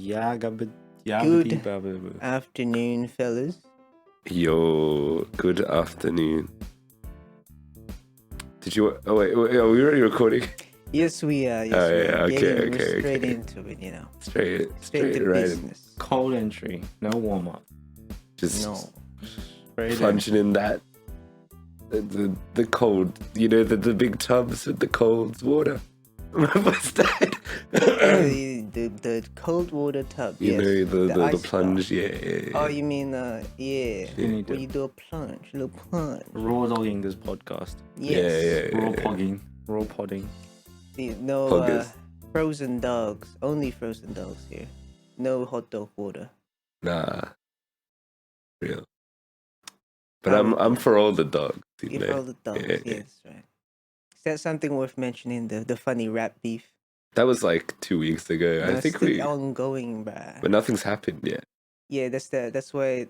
Good afternoon, fellas. Yo, good afternoon. Did you? Oh wait, are we already recording? Yes, we are. Yes, Oh, we yeah, are. okay, We're straight okay. into it, you know. Straight to right. business. Cold entry, no warm up. Just No. plunging in that the cold. You know the big tubs with the cold water. What's that? The cold water tub. You yes. know the ice plunge. bath. Yeah. Oh, you mean You need When to you do a plunge, a little plunge. raw dogging this podcast. Yes. Raw pogging. Raw podding. See, no Poggers. frozen dogs. Only frozen dogs here. No hot dog water. Nah. Real. But I'm for all the dogs. You If know? all the dogs, Yeah. yes, right. Is that something worth mentioning? The funny rap beef. That was like 2 weeks ago. No, I think it's still ongoing, bruh. but nothing's happened yet. Yeah, that's why.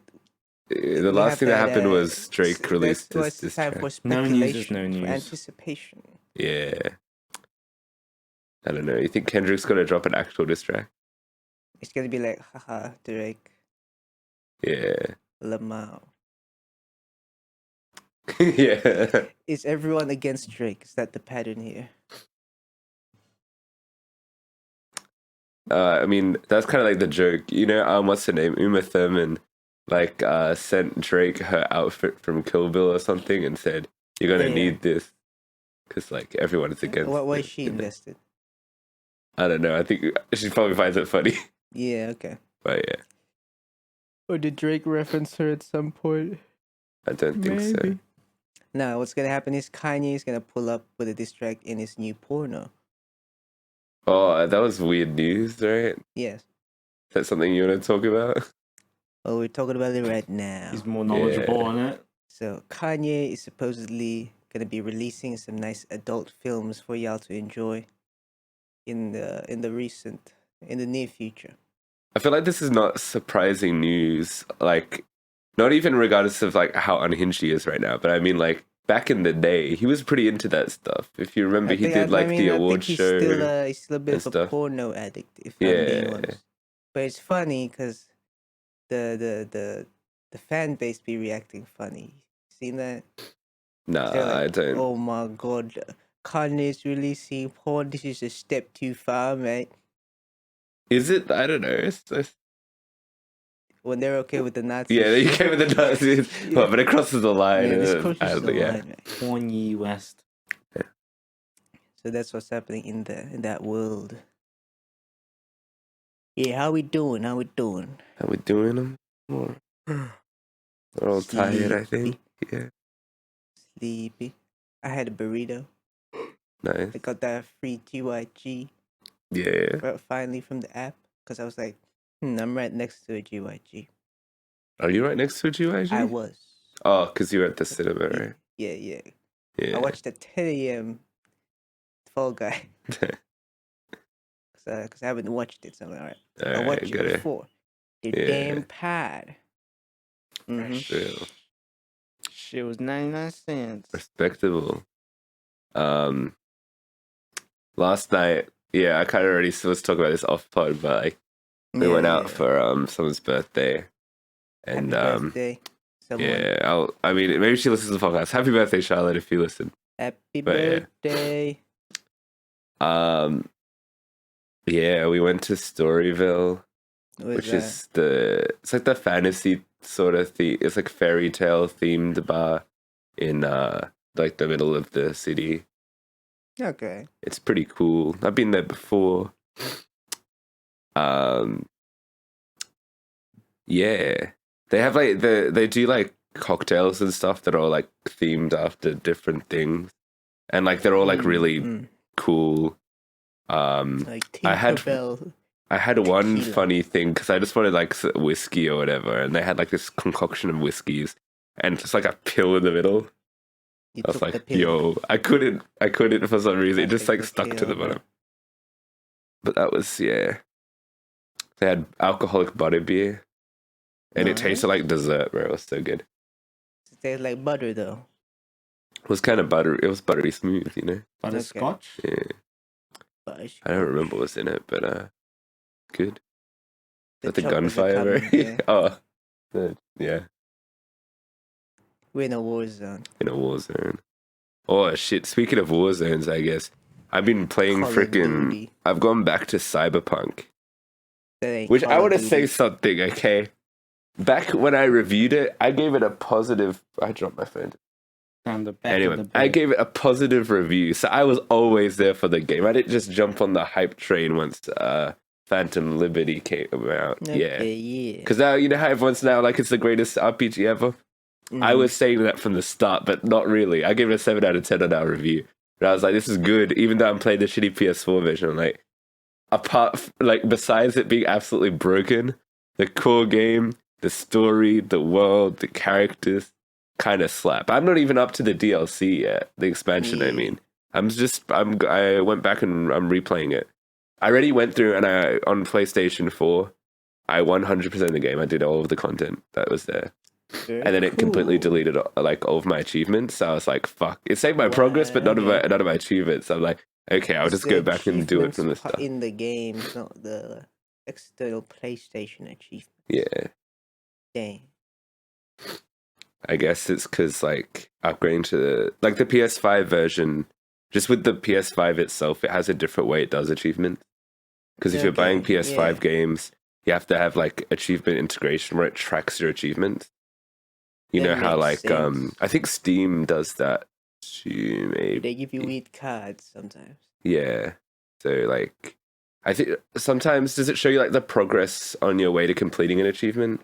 The we last have thing that that, happened was Drake released that's why this it's time track. for No speculation, news is no for news. anticipation. Yeah. I don't know. You think Kendrick's gonna drop an actual diss track? It's gonna be like, haha, Drake, Yeah. Lamau. Yeah. Is everyone against Drake? Is that the pattern here? I mean, that's kind of like the joke. You know, what's her name? Uma Thurman, like, sent Drake her outfit from Kill Bill or something and said, "You're gonna Yeah. need this," because like everyone is against. Why it, is she you know? invested? I don't know. I think she probably finds it funny, Yeah, okay. but yeah, Or did Drake reference her at some point? I don't think so. No, what's gonna happen is Kanye is gonna pull up with a diss track in his new porno. Oh, that was weird news, right? Yes. Is that something you want to talk about? Oh, we're talking about it right now. He's more knowledgeable on it. So Kanye is supposedly gonna be releasing some nice adult films for y'all to enjoy in the near future. I feel like this is not surprising news. Like, not even regardless of like how unhinged he is right now, but I mean like back in the day, he was pretty into that stuff. If you remember, he did like the award show. He's still a bit of a stuff. porno addict, if I'm Yeah. being honest. But it's funny because the fan base be reacting funny. Seen that? Nah, They're like, I don't. oh my god, Kanye's releasing porn. This is a step too far, mate. Is it? I don't know. It's When they're okay with the Nazis. yeah, you came with the Nazis. Yeah. Well, but it crosses the line. Yeah, this crosses the yeah. line, mate. Kanye West. So that's what's happening in that world. Yeah, how we doing? How we doing them? We're all tired, I think. Yeah, Sleepy. I had a burrito. nice. I got that free GYG Yeah. finally from the app because I was like, I'm right next to a GYG. Are you right next to a GYG? I was. Oh, because you were at the cinema, right? Yeah. Yeah. I watched at 10 a.m. Fall Guy because I haven't watched it. So I'm like, all right. I Alright, watched it got it. before. The Yeah. damn pad. Real. Shit was 99 cents. Respectable. Last night, I kind of already was talking about this off pod, but like we went out for someone's birthday, and Happy birthday, someone. I mean, maybe she listens to the podcast. Happy birthday, Charlotte, if you listen. Happy But, yeah. birthday. We went to Storyville, which is it's like the fantasy sort of theme. It's like fairy tale themed bar in like the middle of the city. Okay. It's pretty cool. I've been there before. They have like they do like cocktails and stuff that are all like themed after different things, and like they're all like really cool. Like I had one tequila. funny thing because I just wanted like whiskey or whatever, and they had like this concoction of whiskeys and just like a pill in the middle. You I was took the like, pill. yo, I couldn't for some reason. It I just like take the stuck to the pill, bottom. But that was, They had alcoholic butterbeer. And it tasted like dessert, bro. It was so good. It tastes like butter though. It was kind of buttery. It was buttery smooth, you know? Butterscotch? Yeah. I don't remember what's in it, but good. Is that the choppers are gunfire? coming, yeah. Oh, yeah, We're in a war zone. in a war zone. Oh shit! Speaking of war zones, I guess I've been playing Call of freaking. Duty. I've gone back to Cyberpunk, That ain't which Call I of want to Duty. say something. Okay, back when I reviewed it, I gave it a positive. I dropped my phone. On the back of Anyway, the I bed. gave it a positive review, so I was always there for the game. I didn't just jump on the hype train once Phantom Liberty came out. Okay, Yeah, yeah. because now you know how everyone's now like it's the greatest RPG ever. I was saying that from the start, but not really. I gave it a 7 out of 10 on our review. And I was like, this is good, even though I'm playing the shitty PS4 version. I'm like, besides it being absolutely broken, the core game, the story, the world, the characters kind of slap. I'm not even up to the DLC yet, the expansion, I Yeah. mean. I went back and I'm replaying it. I already went through and on PlayStation 4, I 100% the game. I did all of the content that was there. Very And then it completely cool. deleted like all of my achievements. So I was like, "Fuck!" It saved my progress, but Wow, none of my achievements. I'm like, "Okay, I'll It's just the go back and do it from the achievements start." in the game, not the external PlayStation achievement. Yeah, Dang. I guess it's because like upgrading to the PS5 version, just with the PS5 itself, it has a different way it does achievements. Because if you're buying Okay, PS5 yeah. games, you have to have like achievement integration where it tracks your achievements. You know That how makes sense. I think Steam does that too, maybe. They give you weird cards sometimes. Yeah. So like I think sometimes does it show you like the progress on your way to completing an achievement?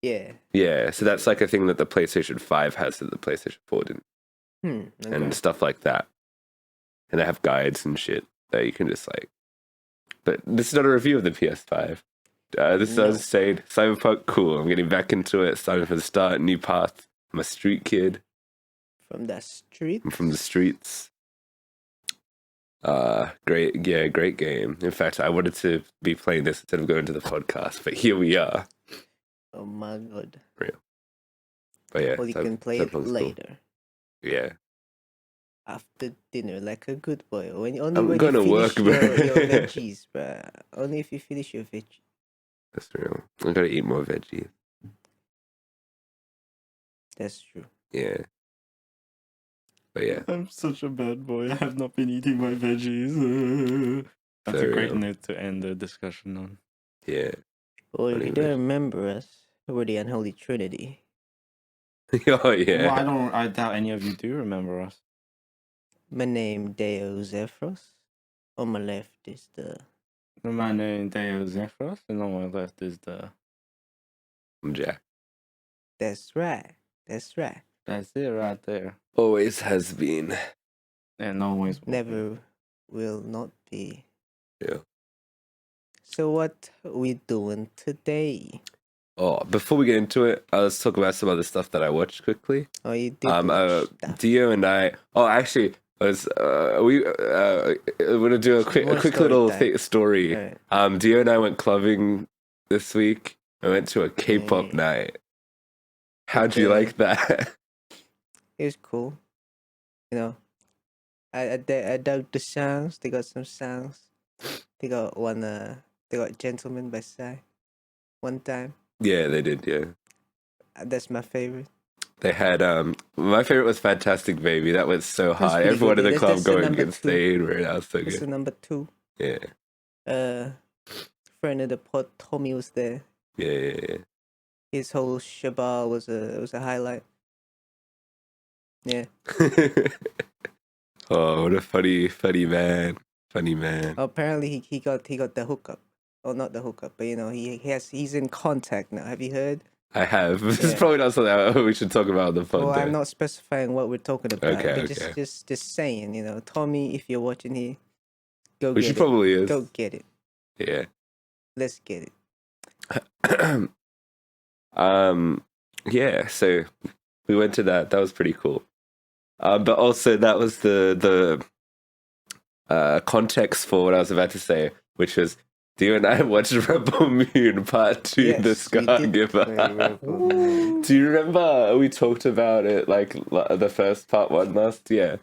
Yeah. Yeah. So that's like a thing that the PlayStation 5 has that the PlayStation 4 didn't. Okay. And stuff like that. And they have guides and shit that you can just like. But this is not a review of the PS5. This is No. saying Cyberpunk, cool. I'm getting back into it, starting from the start, new path. I'm a street kid. From the street. I'm from the streets. Great game. In fact, I wanted to be playing this instead of going to the podcast, but here we are. Oh my god. But yeah, Well, you can play it Cyberpunk's cool. later. Yeah, After dinner, like a good boy. When I'm when gonna you work, finish bro. your veggies, bruh. Only if you finish your veggies. That's real. I gotta eat more veggies. That's true. Yeah. But yeah, I'm such a bad boy. I have not been eating my veggies. That's a great real. note to end the discussion on. yeah. Well, if Funny you don't veg- remember us, we're the unholy trinity. Oh yeah. Well, I doubt any of you do remember us. My name Deo Zephros. On my left is the My name Deo Zephros, and on my left is the. I'm Jack. That's right. That's right. That's it right there. Always has been. And always will be. Never will not be. Yeah. So what we doing today? Oh, before we get into it, let's talk about some other stuff that I watched quickly. Oh, you did watch stuff. Dio and I. Oh, actually, was we want to do a quick More story little time. story. Alright. Dio and I went clubbing this week. I went to a K-pop Okay. night. How'd you Okay. like that? It was cool. You know, I dug the sounds. They got some sounds. They got one. They got Gentleman by Psy. One time. Yeah, they did. Yeah, That's my favorite. they had. My favorite was Fantastic Baby. That went so That's high. pretty Everyone good. in the club That's the going number insane. Bro, that was so That's the good. number 2. Yeah, Friend of the pod, Tommy was there. yeah. His whole shabal was a highlight. Yeah. Oh, what a funny man. Funny man. Apparently he got the hookup. Oh, not the hookup, but you know he's in contact now. Have you heard? I have. This is Yeah. probably not something we should talk about on the pod. Well, though. I'm not specifying what we're talking about. Okay, but okay. just saying, you know, Tommy, if you're watching here, go Which get he it. probably is. Go get it. Yeah. Let's get it. Yeah, so we went to that. That was pretty cool. But also that was the context for what I was about to say, which was Dio and I watched Rebel Moon Part 2, Yes, The we Scar did Giver. play Rebel Moon. Do you remember we talked about it like the first part 1 last? Yeah.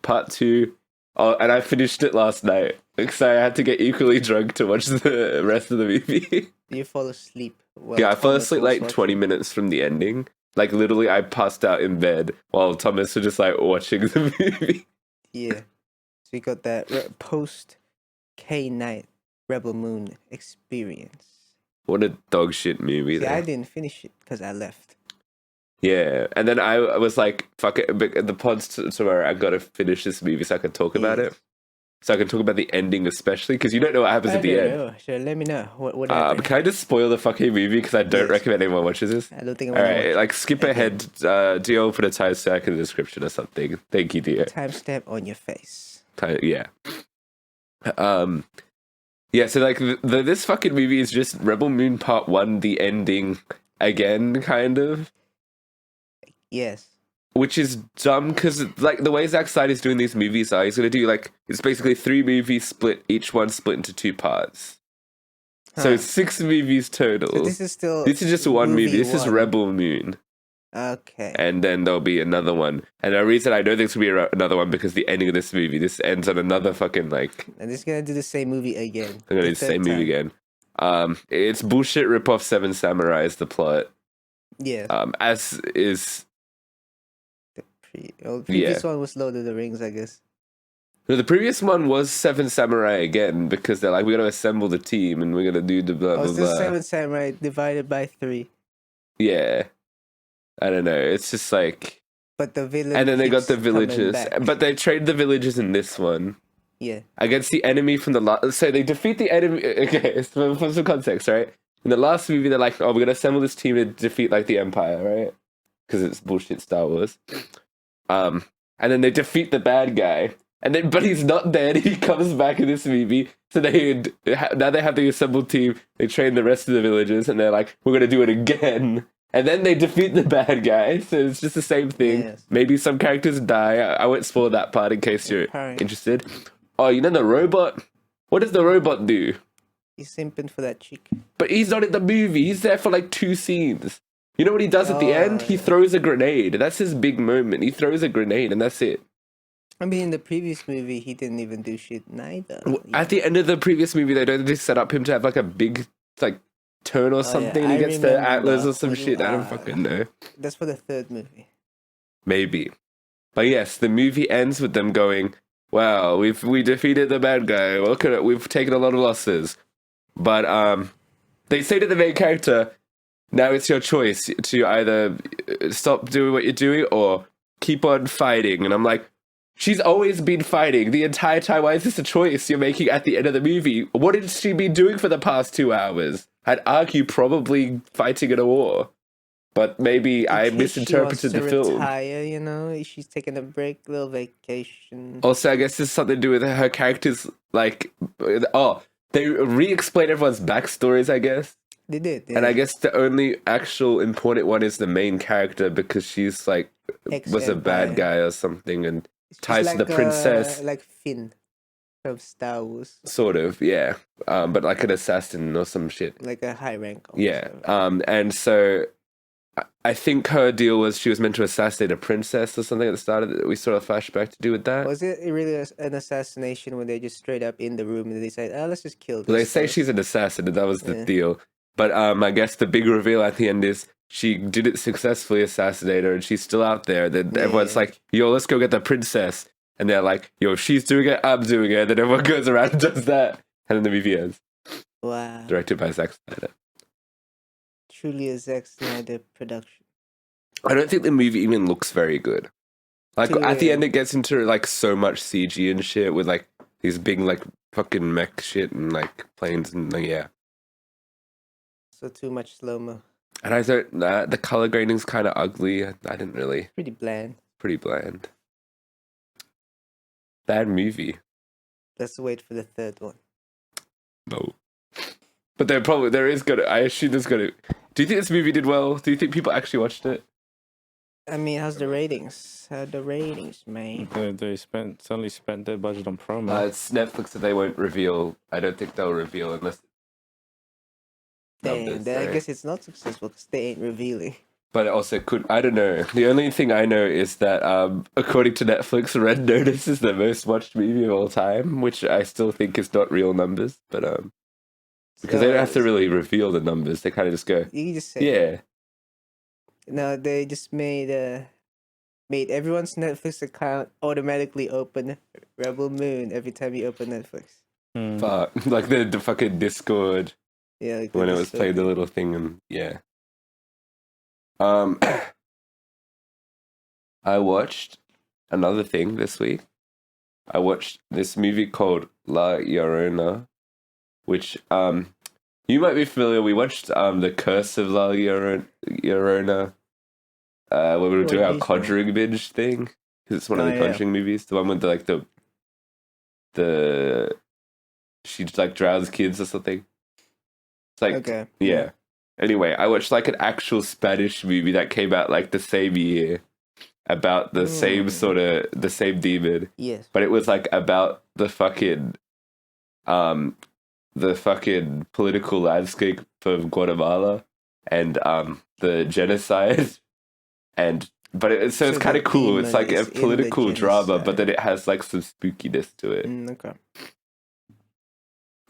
Part 2. Oh, and I finished it last night. because I had to get equally drunk to watch the rest of the movie. You fall asleep. Yeah, I fell Thomas asleep was like watching. 20 mints from the ending. Like, literally, I passed out in bed while Thomas was just, like, watching the movie. Yeah. So you got that post K-Night Rebel Moon experience. What a dog shit movie, See, though. I didn't finish it because I left. Yeah, and then I was like, fuck it, the pod's tomorrow, I gotta finish this movie so I can talk about it. So I can talk about the ending especially, because you don't know what happens at the end. Know. Sure, let me know what happened. Can I just spoil the fucking movie, because I don't recommend anyone watches this? I don't think I'm All gonna right, watch like, skip ahead. Dio put a timestamp in the description or something. Thank you, Dio. Timestamp on your face. Yeah. Yeah, so like this fucking movie is just Rebel Moon Part 1, the ending again, kind of. Yes. Which is dumb, because like the way Zack Snyder's doing these movies are, he's gonna do like, it's basically 3 movies split, each one split into 2 parts. So 6 movies total. So this is just one movie. This is 1. Rebel Moon. Okay. And then there'll be another one. And the reason I don't think there's gonna be another one, because the ending of this movie, this ends on another fucking like. And it's gonna do the same movie again. I'm gonna do the same movie again. It's bullshit ripoff Seven Samurai is the plot. Yeah. As is. The previous one was Lord of the Rings, I guess. No, the previous one was Seven Samurai again, because they're like, we're gonna assemble the team and we're gonna do the blah blah it's blah. just Seven Samurai divided by 3. Yeah, I don't know. It's just like. But the villain. And then they got the keeps coming villagers, back. but they trained the villagers in this one. Yeah. Against the enemy from the last. So they defeat the enemy. Okay, so for some context, right? In the last movie, they're like, oh, we're gonna assemble this team to defeat like the Empire, right? Because it's bullshit Star Wars. And then they defeat the bad guy, and then but he's not dead. He comes back in this movie. So now they have the assembled team. They train the rest of the villagers, and they're like, we're gonna do it again. And then they defeat the bad guy. So it's just the same thing. Yes. Maybe some characters die. I won't spoil that part in case you're interested. Oh, you know the robot? What does the robot do? He's simping for that chick. But he's not in the movie. He's there for like 2 scenes. You know what he does at the end? He throws a grenade. That's his big moment. He throws a grenade and that's it. I mean, in the previous movie, he didn't even do shit neither. At the end of the previous movie, they don't just set up him to have like a big like turn or something, and he gets the Atlas or some shit. I don't fucking know. That's for the 3rd movie. Maybe. But yes, the movie ends with them going, wow, we defeated the bad guy. Look at it. We've taken a lot of losses. But they say to the main character, now it's your choice to either stop doing what you're doing or keep on fighting. And I'm like, she's always been fighting the entire time. Why is this a choice you're making at the end of the movie? What had she been doing for the past 2 hours? I'd argue probably fighting in a war. But maybe I misinterpreted the film. Retire, you know, she's taking a break, little vacation. Also, I guess there's something to do with her characters. Like, they re-explain everyone's backstories, I guess. They did. Yeah. And I guess the only actual important one is the main character, because she's like was a bad guy or something and ties like to the princess. Like Finn from Star Wars. Sort of, yeah. But like an assassin or some shit. Like a high rank. Yeah. And so I think her deal was she was meant to assassinate a princess or something at the start of it. We saw a flashback to do with that. Was it really an assassination when they just straight up in the room and they said, let's just kill this? Well, they say she's an assassin, and that was the deal. But I guess the big reveal at the end is she didn't successfully assassinate her, and she's still out there. Then everyone's like, yo, let's go get the princess. And they're like, yo, if she's doing it, I'm doing it. And then everyone goes around and does that. And then the movie ends. Wow. Directed by Zack Snyder. Truly a Zack Snyder production. I don't think the movie even looks very good. Like, at the end, it gets into, like, so much CG and shit with, like, these big, like, fucking mech shit and, like, planes and, yeah. So too much slow-mo. And I don't, the color grading's kind of ugly. I didn't really. Pretty bland. Pretty bland. Bad movie. Let's wait for the 3rd one. No. But there is gonna, I assume there's gonna, do you think this movie did well? Do you think people actually watched it? I mean, how's the ratings? How the ratings, man? They suddenly spent their budget on promo. It's Netflix, so they won't reveal. I don't think they'll reveal unless. Dang, I guess it's not successful because they ain't revealing. But it also could, I don't know. The only thing I know is that, according to Netflix, Red Notice is the most watched movie of all time, which I still think is not real numbers, but because they don't have to really reveal the numbers, they kind of just go, You can just say. yeah. No, they just made everyone's Netflix account automatically open Rebel Moon every time you open Netflix. Fuck, like the fucking Discord Yeah, like when it was playing the little thing, and yeah. I watched another thing this week. I watched this movie called La Llorona, which you might be familiar. We watched The Curse of La Llorona when we were doing our Conjuring binge thing, because it's one of the Conjuring movies, the one with the she like drowns kids or something. It's like yeah. Anyway, I watched like an actual Spanish movie that came out like the same year about the same the same demon. Yes. But it was like about the fucking political landscape of Guatemala and the genocide. But it's kind of cool. It's like a political drama, but then it has like some spookiness to it. Okay.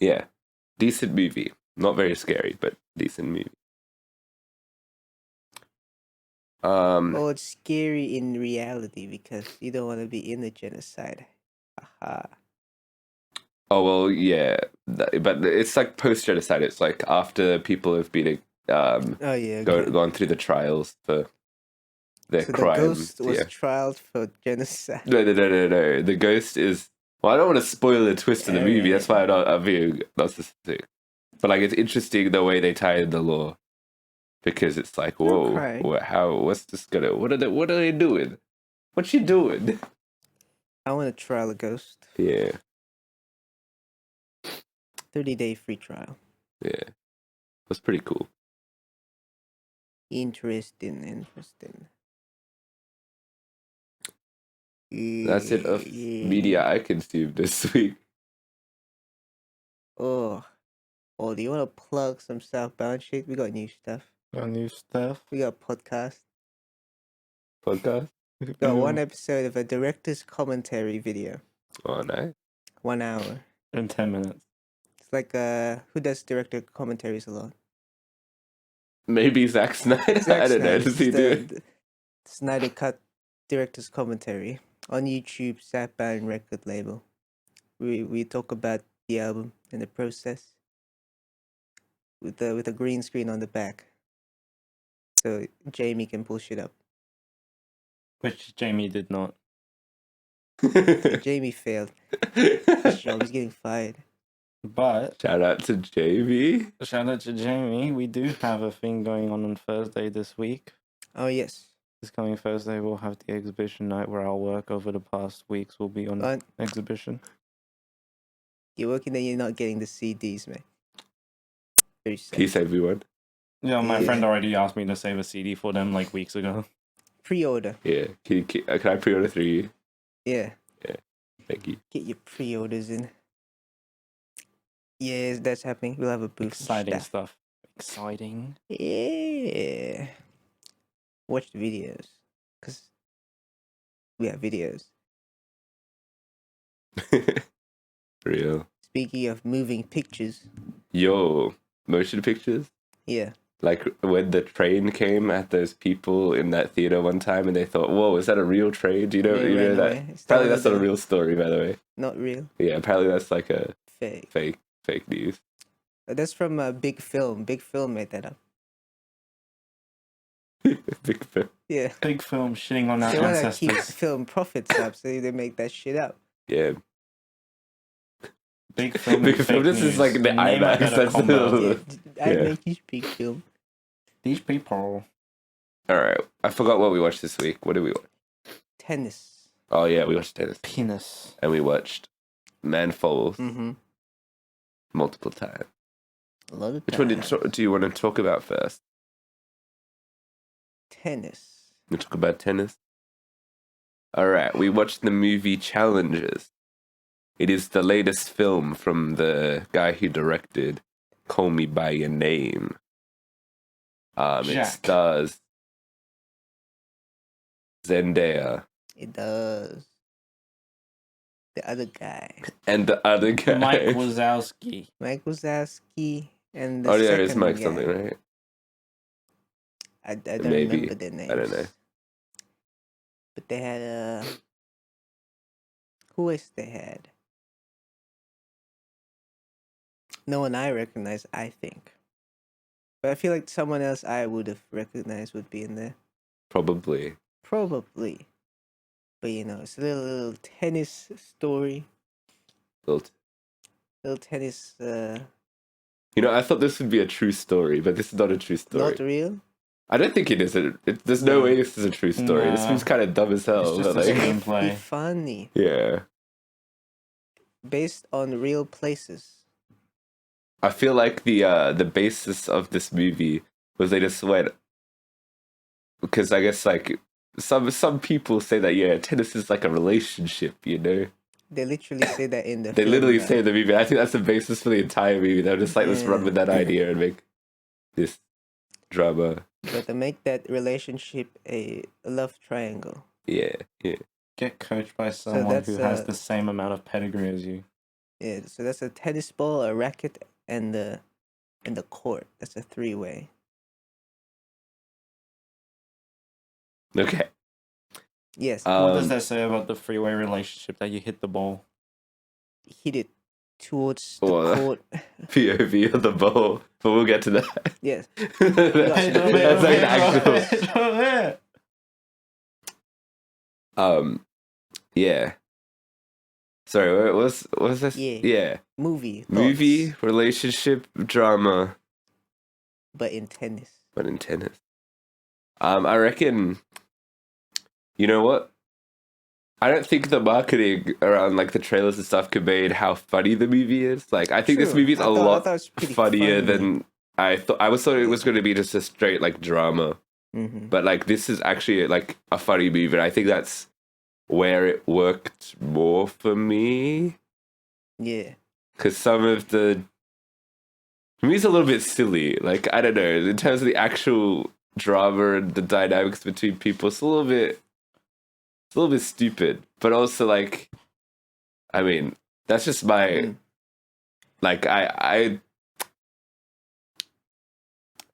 Yeah. Decent movie. Not very scary, but decent movie. Well, it's scary in reality because you don't want to be in the genocide. Haha. Oh well, yeah, but it's like post-genocide. It's like after people have been gone through the trials for their crimes. The ghost was trialed for genocide. No. The ghost is. Well, I don't want to spoil the twist of the movie. That's why I'm being not specific. But like, it's interesting the way they tie in the law, because it's like, whoa, what's this gonna? What are they doing? What you doing? I want to trial a ghost. Yeah. 30-day free trial. Yeah. That's pretty cool. Interesting. That's it of media I consumed this week. Oh, do you want to plug some Southbound shit? We got new stuff. We got podcast. We got one episode of a director's commentary video. Oh, nice. 1 hour. In 10 minutes. It's like who does director commentaries a lot? Maybe Zack Snyder. I don't know. Does he do it? Snyder Cut director's commentary on YouTube, Southbound record label. We talk about the album and the process with a green screen on the back, so Jamie can pull shit up. Which Jamie did not. So Jamie failed. His job is getting fired. But shout out to Jamie. We do have a thing going on Thursday this week. Oh yes. This coming Thursday we'll have the exhibition night where our work over the past weeks will be on exhibition. You're working there, you're not getting the CDs, man. Very sad. Peace, everyone. Yeah, my friend already asked me to save a CD for them like weeks ago. Pre-order. Yeah. Can I pre-order through you? Yeah. Yeah. Thank you. Get your pre-orders in. Yes, that's happening. We'll have a booth. Exciting stuff. Exciting. Yeah. Watch the videos. Because we have videos. Real. Speaking of moving pictures. Yo, motion pictures? Yeah. Like when the train came at those people in that theater one time and they thought, whoa, is that a real train? Do you know that? Apparently that's not a real story, by the way. Not real? Yeah, apparently that's like a fake news. That's from Big Film. Big Film made that up. Big Film? Yeah. Big Film shitting on our ancestors. They want to keep film profits up, so they make that shit up. Yeah. Big Film. This is like the IMAX. That's I make these Big Film. These people. Alright, I forgot what we watched this week. What did we watch? Tennis. Oh yeah, we watched tennis. Penis. And we watched Man Falls. Mm-hmm. Multiple times. A lot of Which one do you want to talk about first? Tennis. We talk about tennis? Alright, we watched the movie Challenges. It is the latest film from the guy who directed Call Me By Your Name. It stars Zendaya. It does. The other guy. And the other guy. Mike Wazowski. Mike Wazowski and the Oh, yeah, second it's Mike guy. something, right? I don't Maybe. remember their names. I don't know. But they had who else they had? No one I recognize, I think. But I feel like someone else I would have recognized would be in there. Probably. Probably. But it's a little tennis story. Little tennis. I thought this would be a true story, but this is not a true story. Not real? I don't think it is. There's no way this is a true story. Nah. This seems kind of dumb as hell. It's just but a like, screenplay. It'd be funny. yeah. Based on real places. I feel like the basis of this movie was they just went, because I guess like some people say that tennis is like a relationship, They literally say that in the They film, literally right? say in the movie. I think that's the basis for the entire movie. They're just like, let's run with that idea and make this drama. But to make that relationship a love triangle. Yeah. Get coached by someone who has that's, the same amount of pedigree as you. Yeah, so that's a tennis ball, a racket, and the court. That's a 3-way. Okay. Yes. What does that say about the freeway relationship that you hit the ball? Hit it towards the court. POV of the ball, but we'll get to that. Yes. That's like the actual. Yeah. Sorry, what was this? Yeah. Movie. Relationship, drama. But in tennis. I reckon. You know what? I don't think the marketing around like the trailers and stuff conveyed how funny the movie is. Like, I think this movie is a lot funnier than I thought. I thought it was going to be just a straight like drama, but like this is actually like a funny movie. And I think that's where it worked more for me. Yeah. Because some of the movie's a little bit silly. Like, I don't know, in terms of the actual drama and the dynamics between people, it's a little bit stupid, but also like, I mean, that's just my, like, I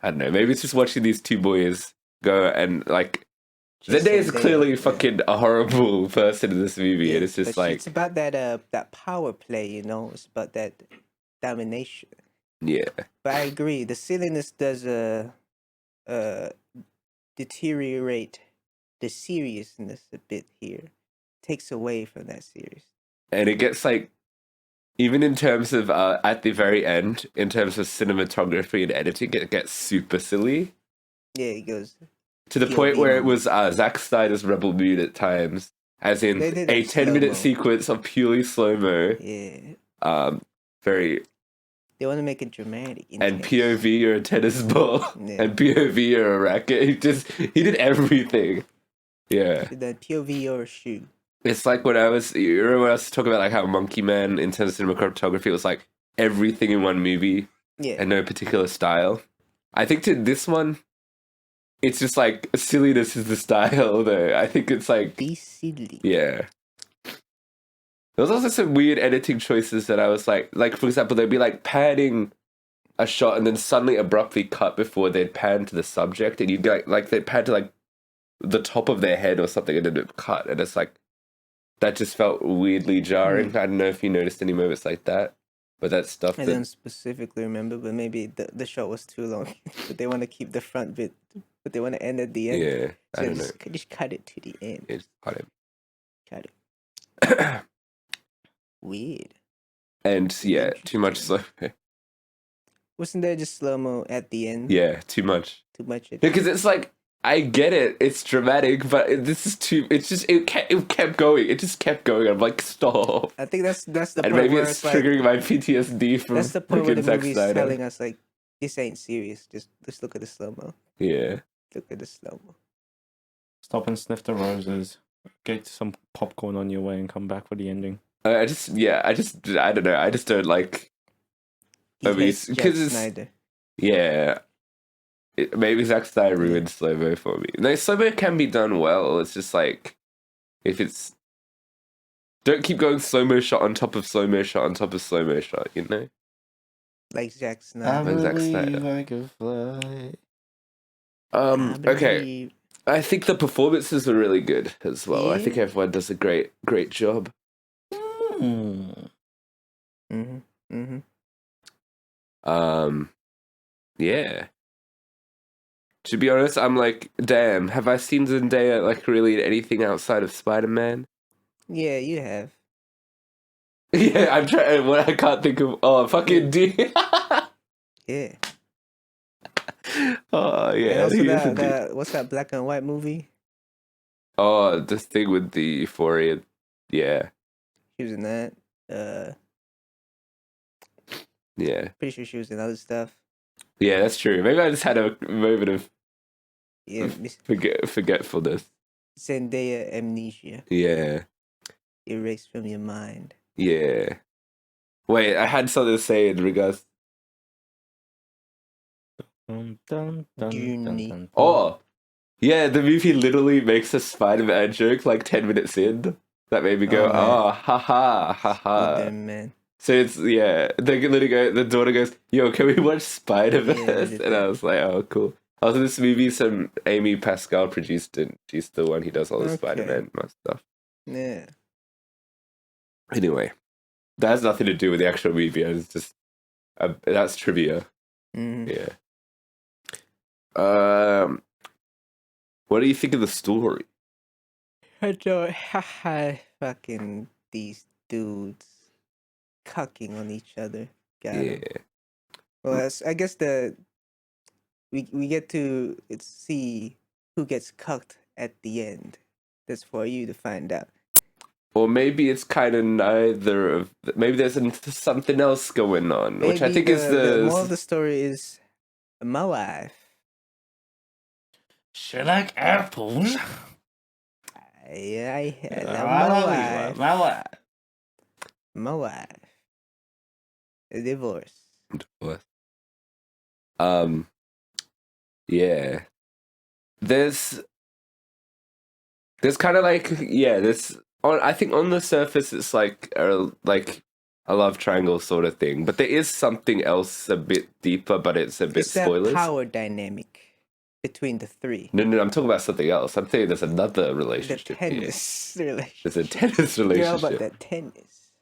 don't know, maybe it's just watching these two boys go and like, Zendaya is clearly fucking a horrible person in this movie, and it's just like, it's about that power play, it's about that domination. Yeah. But I agree, the silliness does deteriorate the seriousness a bit here. Takes away from that series. And it gets like, even in terms of at the very end, in terms of cinematography and editing, it gets super silly. Yeah, it goes to the point where it was Zack Snyder's Rebel Moon at times, as in a 10-minute sequence of purely slow-mo. Yeah. Very. They want to make it dramatic. And POV or a tennis ball, and POV or a racket. He did everything. Yeah. The POV or a shoe. It's like you remember when I was talking about like how Monkey Man in terms of cinematography was like everything in one movie, and no particular style. I think to this one, it's just like silliness is the style, though. I think it's like be silly. Yeah. There was also some weird editing choices that I was like for example, they'd be like panning a shot and then suddenly abruptly cut before they'd pan to the subject, and you'd get like they'd pan to like the top of their head or something, and then it cut, and it's like that just felt weirdly jarring. I don't know if you noticed any moments like that, but that stuff. I don't specifically remember, but maybe the shot was too long. But they want to keep the front bit, but they want to end at the end. Yeah, so I don't know. Just cut it to the end. Yeah, just cut it. Cut it. Weird. And yeah, too much slow. Wasn't there just slow-mo at the end? Yeah, too much. Too much. Because it's like, I get it, it's dramatic, but this is too. It's just it kept going. It just kept going. I'm like, stop. I think that's the and point maybe where it's triggering my PTSD from. That's the point where the Zack movie's Snyder. telling us like, this ain't serious. Just look at the slow-mo. Yeah. Look at the slow-mo. Stop and sniff the roses. Get some popcorn on your way and come back for the ending. I don't know. I just don't like. Because it's yeah. maybe Zack Snyder ruined slow-mo for me. No, slow-mo can be done well. It's just like, if it's... Don't keep going slow-mo shot on top of slow-mo shot on top of slow-mo shot, you know? Like Zack I Snyder. Like Zack believe Snyder. I can fly. Okay. I think the performances are really good as well. I think Yeah. everyone does a great job. Yeah. To be honest, I'm like, damn, have I seen Zendaya like really in anything outside of Spider-Man? Yeah, you have. Yeah, I'm trying. What I can't think of. Oh, fucking D. Yeah. Oh yeah, And also he is a D. that what's that black and white movie? Oh, this thing with the Euphoria. Yeah. She was in that. Yeah. Pretty sure she was in other stuff. Yeah, that's true. Maybe I just had a moment of forgetfulness. Zendaya amnesia. Yeah. Erased from your mind. Yeah. Wait, I had something to say in regards. Oh, yeah, the movie literally makes a Spider-Man joke like 10 minutes in. That made me go, man. ha ha, ha ha. Man. So it's, yeah, the daughter goes, yo, can we watch Spider-Verse? Yeah, and I was like, oh, cool. Also, this movie, some Amy Pascal produced it. She's the one who does all the Spider-Man stuff. Yeah. Anyway, that has nothing to do with the actual movie. It's just, that's trivia. Yeah. What do you think of the story? I don't fucking these dudes cucking on each other. Got 'em. Well, I guess we get to see who gets cucked at the end. That's for you to find out. Or maybe it's kind of neither of. Maybe there's something else going on, which I think is the moral of the story is my wife. She like apples. I love my wife. My wife. A divorce. Yeah. There's kind of like, yeah, there's I think on the surface it's like a love triangle sort of thing, but there is something else a bit deeper, but it's a bit spoilers. That power dynamic between the three. No, I'm talking about something else. I'm saying there's another relationship. The tennis relationship. There's a tennis relationship. You're all about that tennis.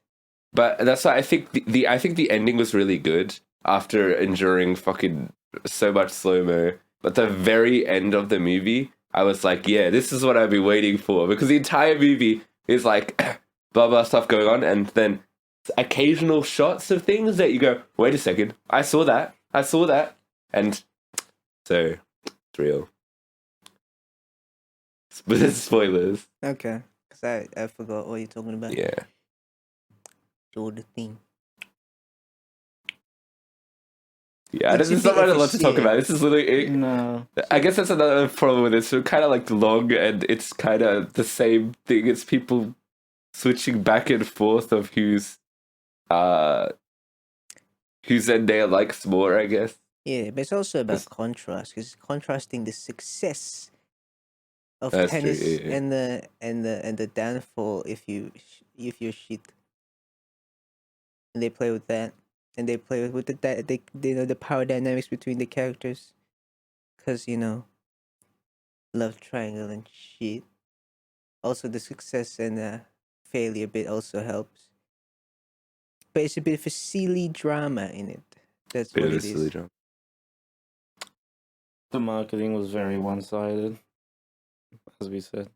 But that's why I think I think the ending was really good after enduring fucking so much slow-mo. But the very end of the movie, I was like, yeah, this is what I've been waiting for. Because the entire movie is like blah blah stuff going on, and then occasional shots of things that you go, wait a second, I saw that. And so it's real. But it's spoilers. Okay. Because I forgot what you're talking about. Yeah. Do the thing. Yeah, there's not a lot to talk about. This is literally... No. I guess that's another problem with it. It's kind of like long, and it's kind of the same thing. It's people switching back and forth of who's Zendaya likes more, I guess. Yeah, but it's also about contrast, because contrasting the success of That's tennis true, yeah. and the downfall if you're shit. And they play with that, and they play with they know the power dynamics between the characters, because love triangle and shit. Also, the success and failure bit also helps, but it's a bit of a silly drama in it. That's what it is. Drama. The marketing was very one-sided, as we said.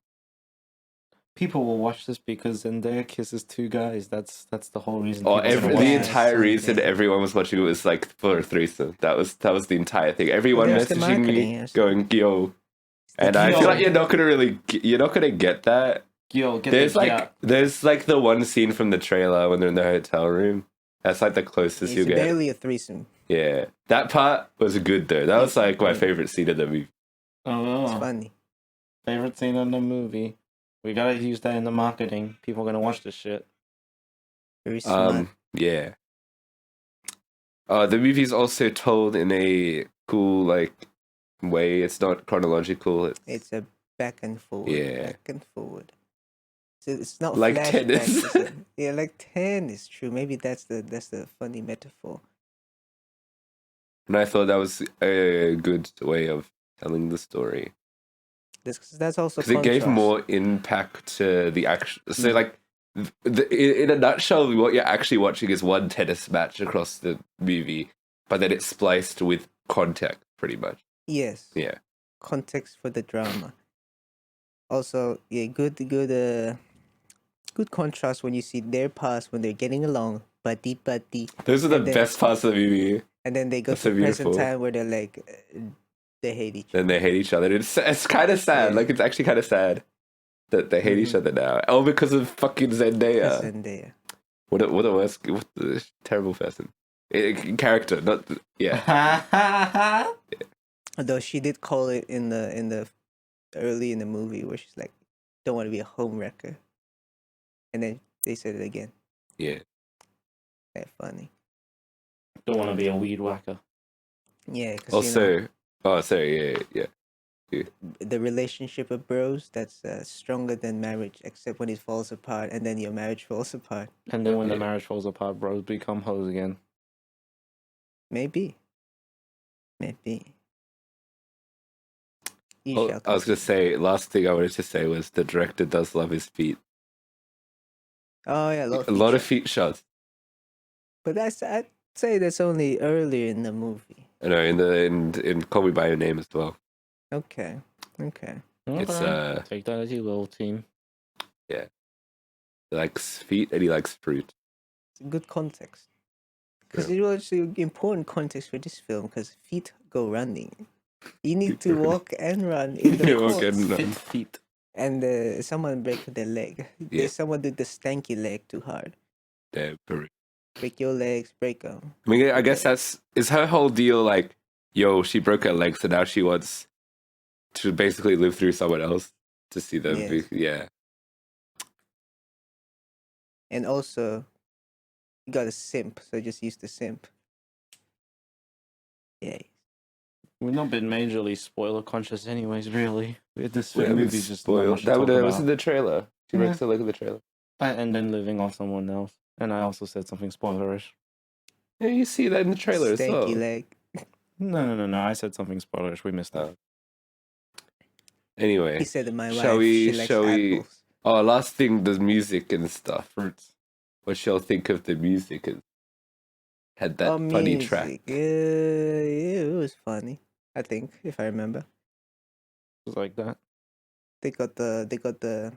People will watch this because Zendaya kisses two guys. That's the whole reason. The entire reason everyone was watching it was like for a threesome. That was the entire thing. Everyone messaging me going, yo. And I feel like you're not gonna get that. Yo, there's the one scene from the trailer when they're in the hotel room. That's like the closest you get. It's barely a threesome. Yeah, that part was good though. That was like my favorite scene of the movie. Oh, it's funny. Favorite scene in the movie. We gotta use that in the marketing. People are gonna watch this shit. Very smart. Yeah. The movie's also told in a cool, like, way. It's not chronological. It's a back and forward. Yeah. Back and forward. So it's not Like flashbacks. tennis. Yeah, like tennis. True. Maybe that's the funny metaphor. And I thought that was a good way of telling the story. That's also Because it gave contrast. more impact to the action. So, like, in a nutshell, what you're actually watching is one tennis match across the movie, but then it's spliced with context, pretty much. Yes. Yeah. Context for the drama. Also, yeah, good contrast when you see their past when they're getting along, buddy. Those are the And then- best parts of the movie. And then they go That's to so present beautiful. time where they're like, they hate each other. Then they hate each other. It's kind of sad. Yeah. Like, it's actually kind of sad that they hate each other now. Oh, because of fucking Zendaya. Zendaya. What a worst, what a terrible person. Character, not yeah. Although she did call it in the early in the movie where she's like, don't want to be a home wrecker. And then they said it again. Yeah. That's funny. Don't want to be a weed whacker. Yeah, because Also, oh, sorry, yeah. the relationship of bros, that's stronger than marriage, except when it falls apart and then your marriage falls apart. And then when the Yeah. marriage falls apart, bros become hoes again. Maybe. You Oh, shall I was going to consider. say, last thing I wanted to say was the director does love his feet. Oh yeah, A lot of feet shots. But I'd say that's only earlier in the movie. I know, in Call Me By Your Name as well. Okay. It's, Take that as you will, team. He likes feet and he likes fruit. It's a good context. Because it was an important context for this film, because feet go running. You need to walk and run in the Walk courts. and run. Fit feet. And someone break their leg. Yeah. Someone did the stanky leg too hard. Yeah, fruit. Break your legs, break them. I mean, I guess is her whole deal like, yo, she broke her leg, so now she wants to basically live through someone else to see them. Yes. Yeah. And also, you got a simp, so just use the simp. Yeah. We've not been majorly spoiler conscious, anyways. Really, this We haven't movie's just not spoiled. much to That talk was in about. the trailer. She Yeah. breaks her leg in the trailer. And then living off someone else. And I also said something spoilerish. Yeah, you see that in the trailer as well. Stanky leg. No. I said something spoilerish. We missed that. Oh. Anyway, He said that my Shall wife, we- she likes shall we- apples. oh, last thing, the music and stuff. Fruits. What shall think of the music? And had that funny track. Yeah, it was funny. I think, if I remember, Just like that. they got the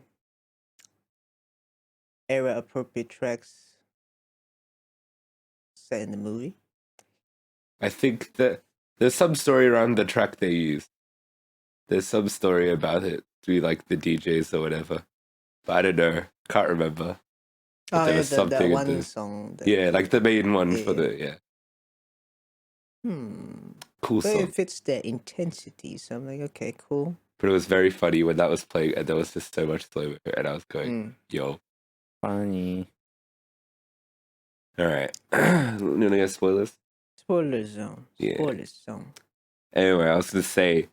era appropriate tracks set in the movie. I think that there's some story around the track they used. There's some story about it to be like the DJs or whatever. But I don't know. Can't remember. Oh, there yeah, was the something in one the- song. Yeah, like the main one for Yeah. the cool But song. it fits their intensity, so I'm like, okay, cool. But it was very funny when that was playing and there was just so much slow mo and I was going, Mm. yo. Funny. Alright. You wanna get spoilers? Spoiler zone. Yeah. Spoiler zone. Anyway, I was gonna say,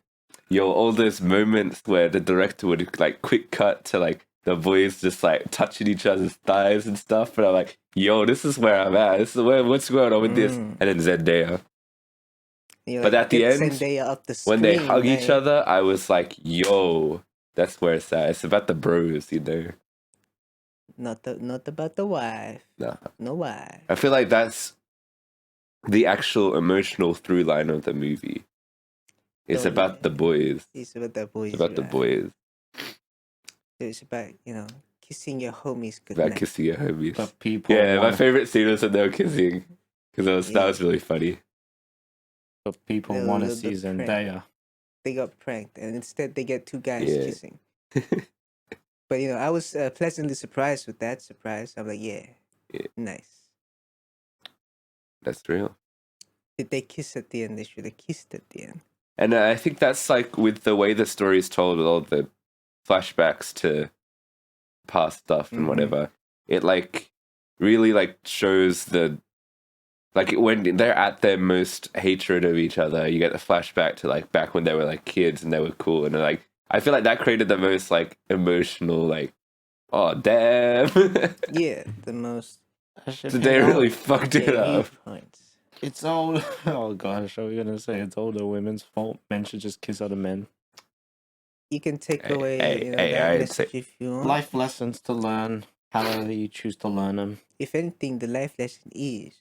yo, all those moments where the director would like quick cut to like the boys just like touching each other's thighs and stuff, and I'm like, yo, this is where I'm at. This is what's going on with this? Mm. And then Zendaya. You're But at the get end, Zendaya up the screen, When they hug each man. other, I was like, yo, that's where it's at. It's about the bros, you know. Not about the wife. No. No wife. I feel like that's the actual emotional through line of the movie. It's Don't about lie. the boys. It's about the boys. It's about the right? boys. It's about, kissing your homies About goodnight. kissing your homies. But people Yeah, my want, favorite scene was when they were kissing. Because that was really funny. but people The- want to the- see the prank. Zendaya. They got pranked, and instead they get two guys Yeah. kissing. But I was pleasantly surprised with that surprise. I'm like, yeah. Nice. That's real. Did they kiss at the end? They should have kissed at the end. And I think that's like with the way the story is told, with all the flashbacks to past stuff and Mhm. whatever. It like really like shows the like when they're at their most hatred of each other, you get the flashback to like back when they were like kids and they were cool, and like I feel like that created the most like emotional like, oh damn, Yeah, the most. they really fucked it their up. hate points. It's all. Oh gosh, are we gonna say it's all the women's fault? Men should just kiss other men. You can take Hey, away hey, that I'd message say- if you want. Life lessons to learn, however you choose to learn them. If anything, the life lesson is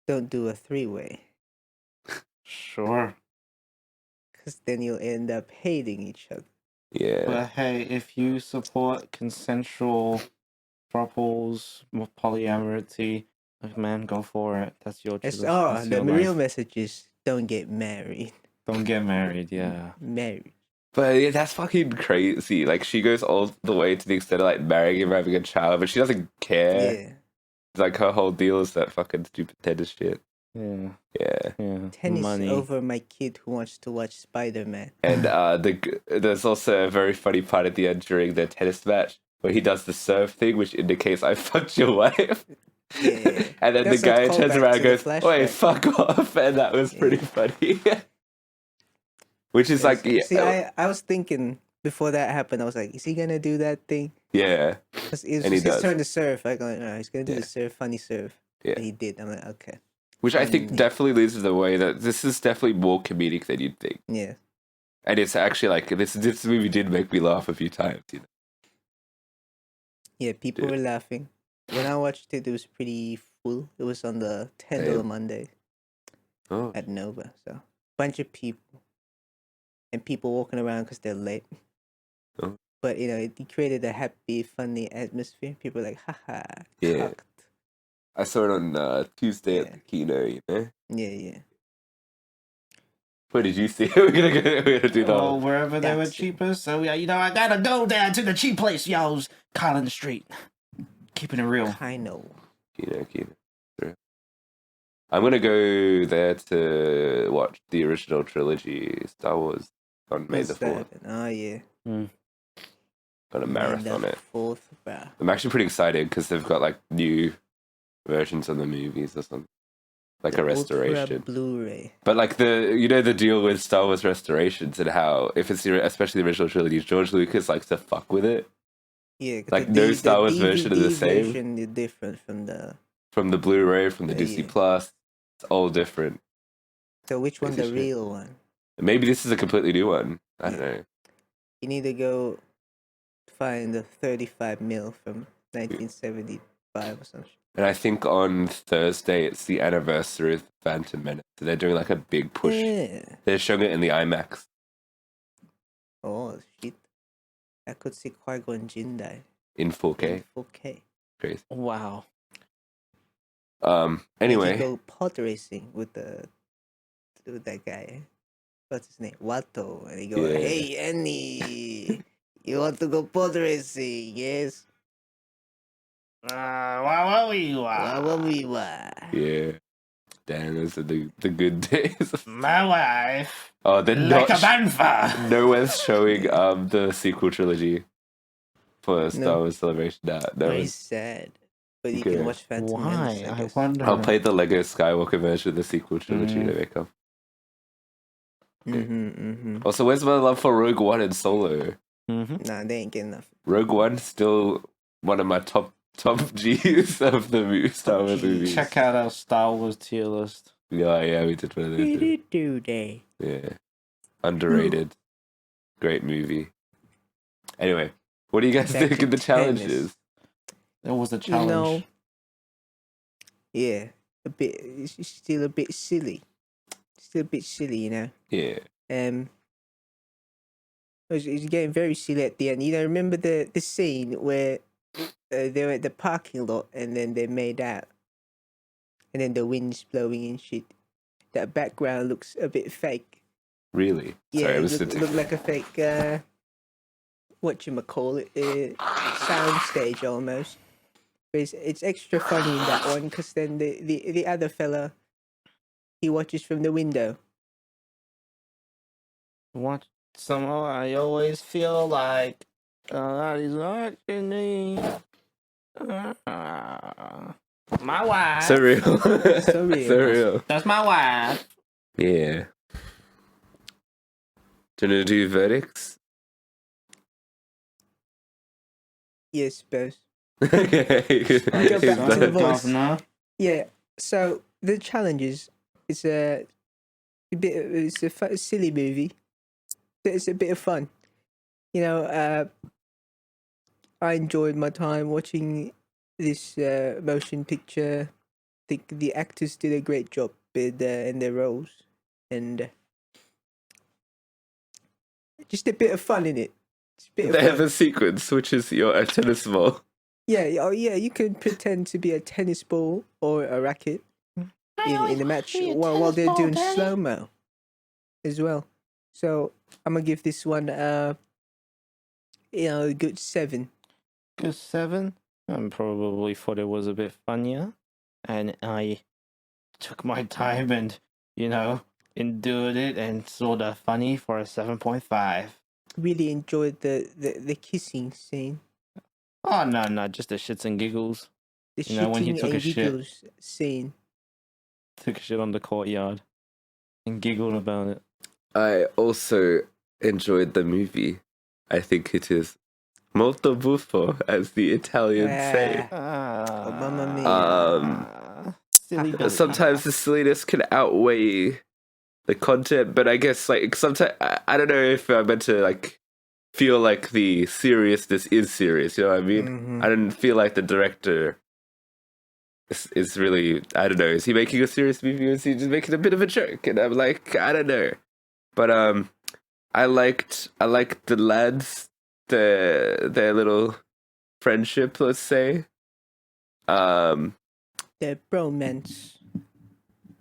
don't do a 3-way, Sure. because then you'll end up hating each other. Yeah, But hey, if you support consensual thruples, polyamority, like, man, go for it. That's your choice. That's The your real life. message is don't get married. Don't get married, yeah. Married. but yeah, that's fucking crazy. Like she goes all the way to the extent of like marrying him, having a child, but she doesn't care. Yeah. Like her whole deal is that fucking stupid tennis shit. Yeah. Yeah. Yeah. Tennis Money. over my kid who wants to watch Spider-Man. And there's also a very funny part at the end during the tennis match where he does the serve thing, which indicates I fucked your wife. Yeah. And then That's the a guy turns callback around to and the goes, "Wait, flashback. fuck off!" And that was pretty funny. Which is like, yeah, See, I was thinking before that happened, I was like, is he gonna do that thing? yeah, Because it was And he his does. turn to serve. Like, he's gonna do Yeah. the serve, funny serve. Yeah. And he did. I'm like, okay. which I think definitely leads to the way that this is definitely more comedic than you'd think. Yeah. And it's actually like this movie did make me laugh a few times. You know? Yeah, people Yeah. were laughing. When I watched it, it was pretty full. It was on the $10 Damn. Monday Oh, at Nova. So, bunch of people. And people walking around because they're late. Oh. But, it created a happy, funny atmosphere. People were like, haha, Yeah. cocked. I saw it on Tuesday Yeah. at the Kino. You know, Yeah. where did you see it? We're gonna do that. Oh, wherever they were That's it. cheapest. So, yeah, I gotta go down to the cheap place, y'all's Collins Street. Keeping it real. Kino. Kino. Sure. I'm gonna go there to watch the original trilogy, Star Wars, on May the 4th. Oh, yeah. Gonna marathon it. 4th, bro. I'm actually pretty excited because they've got like new versions of the movies or something, like The a restoration. Ultra Blu-ray. But like the deal with Star Wars restorations and how if it's especially the original trilogy, George Lucas likes to fuck with it. Yeah, 'cause Like, no Star Wars version is the same. version is different from the. From the Blu-ray, from the Disney Yeah. Plus, it's all different. So which one Piece of the shit. real one? Maybe this is a completely new one. I don't know. You need to go find the 35 mil from 1975 or something. And I think on Thursday it's the anniversary of Phantom Menace. So they're doing like a big push. Yeah. They're showing it in the IMAX. Oh shit! I could see Qui-Gon Jinn die In 4K. in 4K. Crazy. Wow. And Anyway, you go pod racing with that guy. What's his name? Watto. And he go, Yeah. hey Annie, you want to go pod racing? Yes. Wow. yeah. Damn, those are the good days. My wife. Oh, they're Like not. a banfa. Nowhere's showing the sequel trilogy for Star No. Wars Celebration. Nah, no Very one's. sad. But you Okay. can watch Phantom Why? Menace, I I guess. wonder. I'll play the Lego Skywalker version of the sequel trilogy to make up. Also, where's my love for Rogue One and Solo? Nah, they ain't getting enough. Rogue One still one of my top G's of the Star Wars Gs. movies. Check out our Star Wars tier list. Yeah, we did one of those. too. Do they? Yeah, underrated, great movie. Anyway, what do you guys Back think to of the tennis. challenges? It was a challenge. Yeah, a bit. It's still a bit silly. Still a bit silly, Yeah, It's getting very silly at the end. Remember the scene where they were at the parking lot and then they made out, and then the wind's blowing and shit. That background looks a bit fake. really. Yeah, Sorry, I it was look like a fake. Whatchamacallit, sound stage almost. But it's extra funny in that one because then the other fella, he watches from the window. What? Somehow I always feel like God is watching me. My wife. So real. So real. So real. That's my wife. Yeah. Do you want to do verdicts? Yes, both. Okay. Go back to the voice. Governor. Yeah. So the challenges is a bit. It's a silly movie. But it's a bit of fun. You know, I enjoyed my time watching this motion picture. I think the actors did a great job in their roles, and just a bit of fun in it. Just a bit of They have fun. a sequence, which is your tennis ball. Yeah, oh yeah, you can pretend to be a tennis ball or a racket in the match while they're doing slow mo as well. So I'm gonna give this one a good 7. Good 7. I probably thought it was a bit funnier, and I took my time and endured it and saw the funny for a 7.5. Really enjoyed the kissing scene. Oh no, just the shits and giggles. The When he shitting took a and shit. giggles scene. Took a shit on the courtyard and giggled about it. I also enjoyed the movie. I think it is molto buffo, as the Italians say. Oh, mamma mia. Silly Billy. Sometimes the silliness can outweigh the content, but I guess like sometimes I don't know if I'm meant to like feel like the seriousness is serious. You know what I mean? Mhm. I didn't feel like the director is really. I don't know. Is he making a serious movie, or is he just making a bit of a joke? And I'm like, I don't know. But I liked the lads, their little friendship, let's say. The bromance.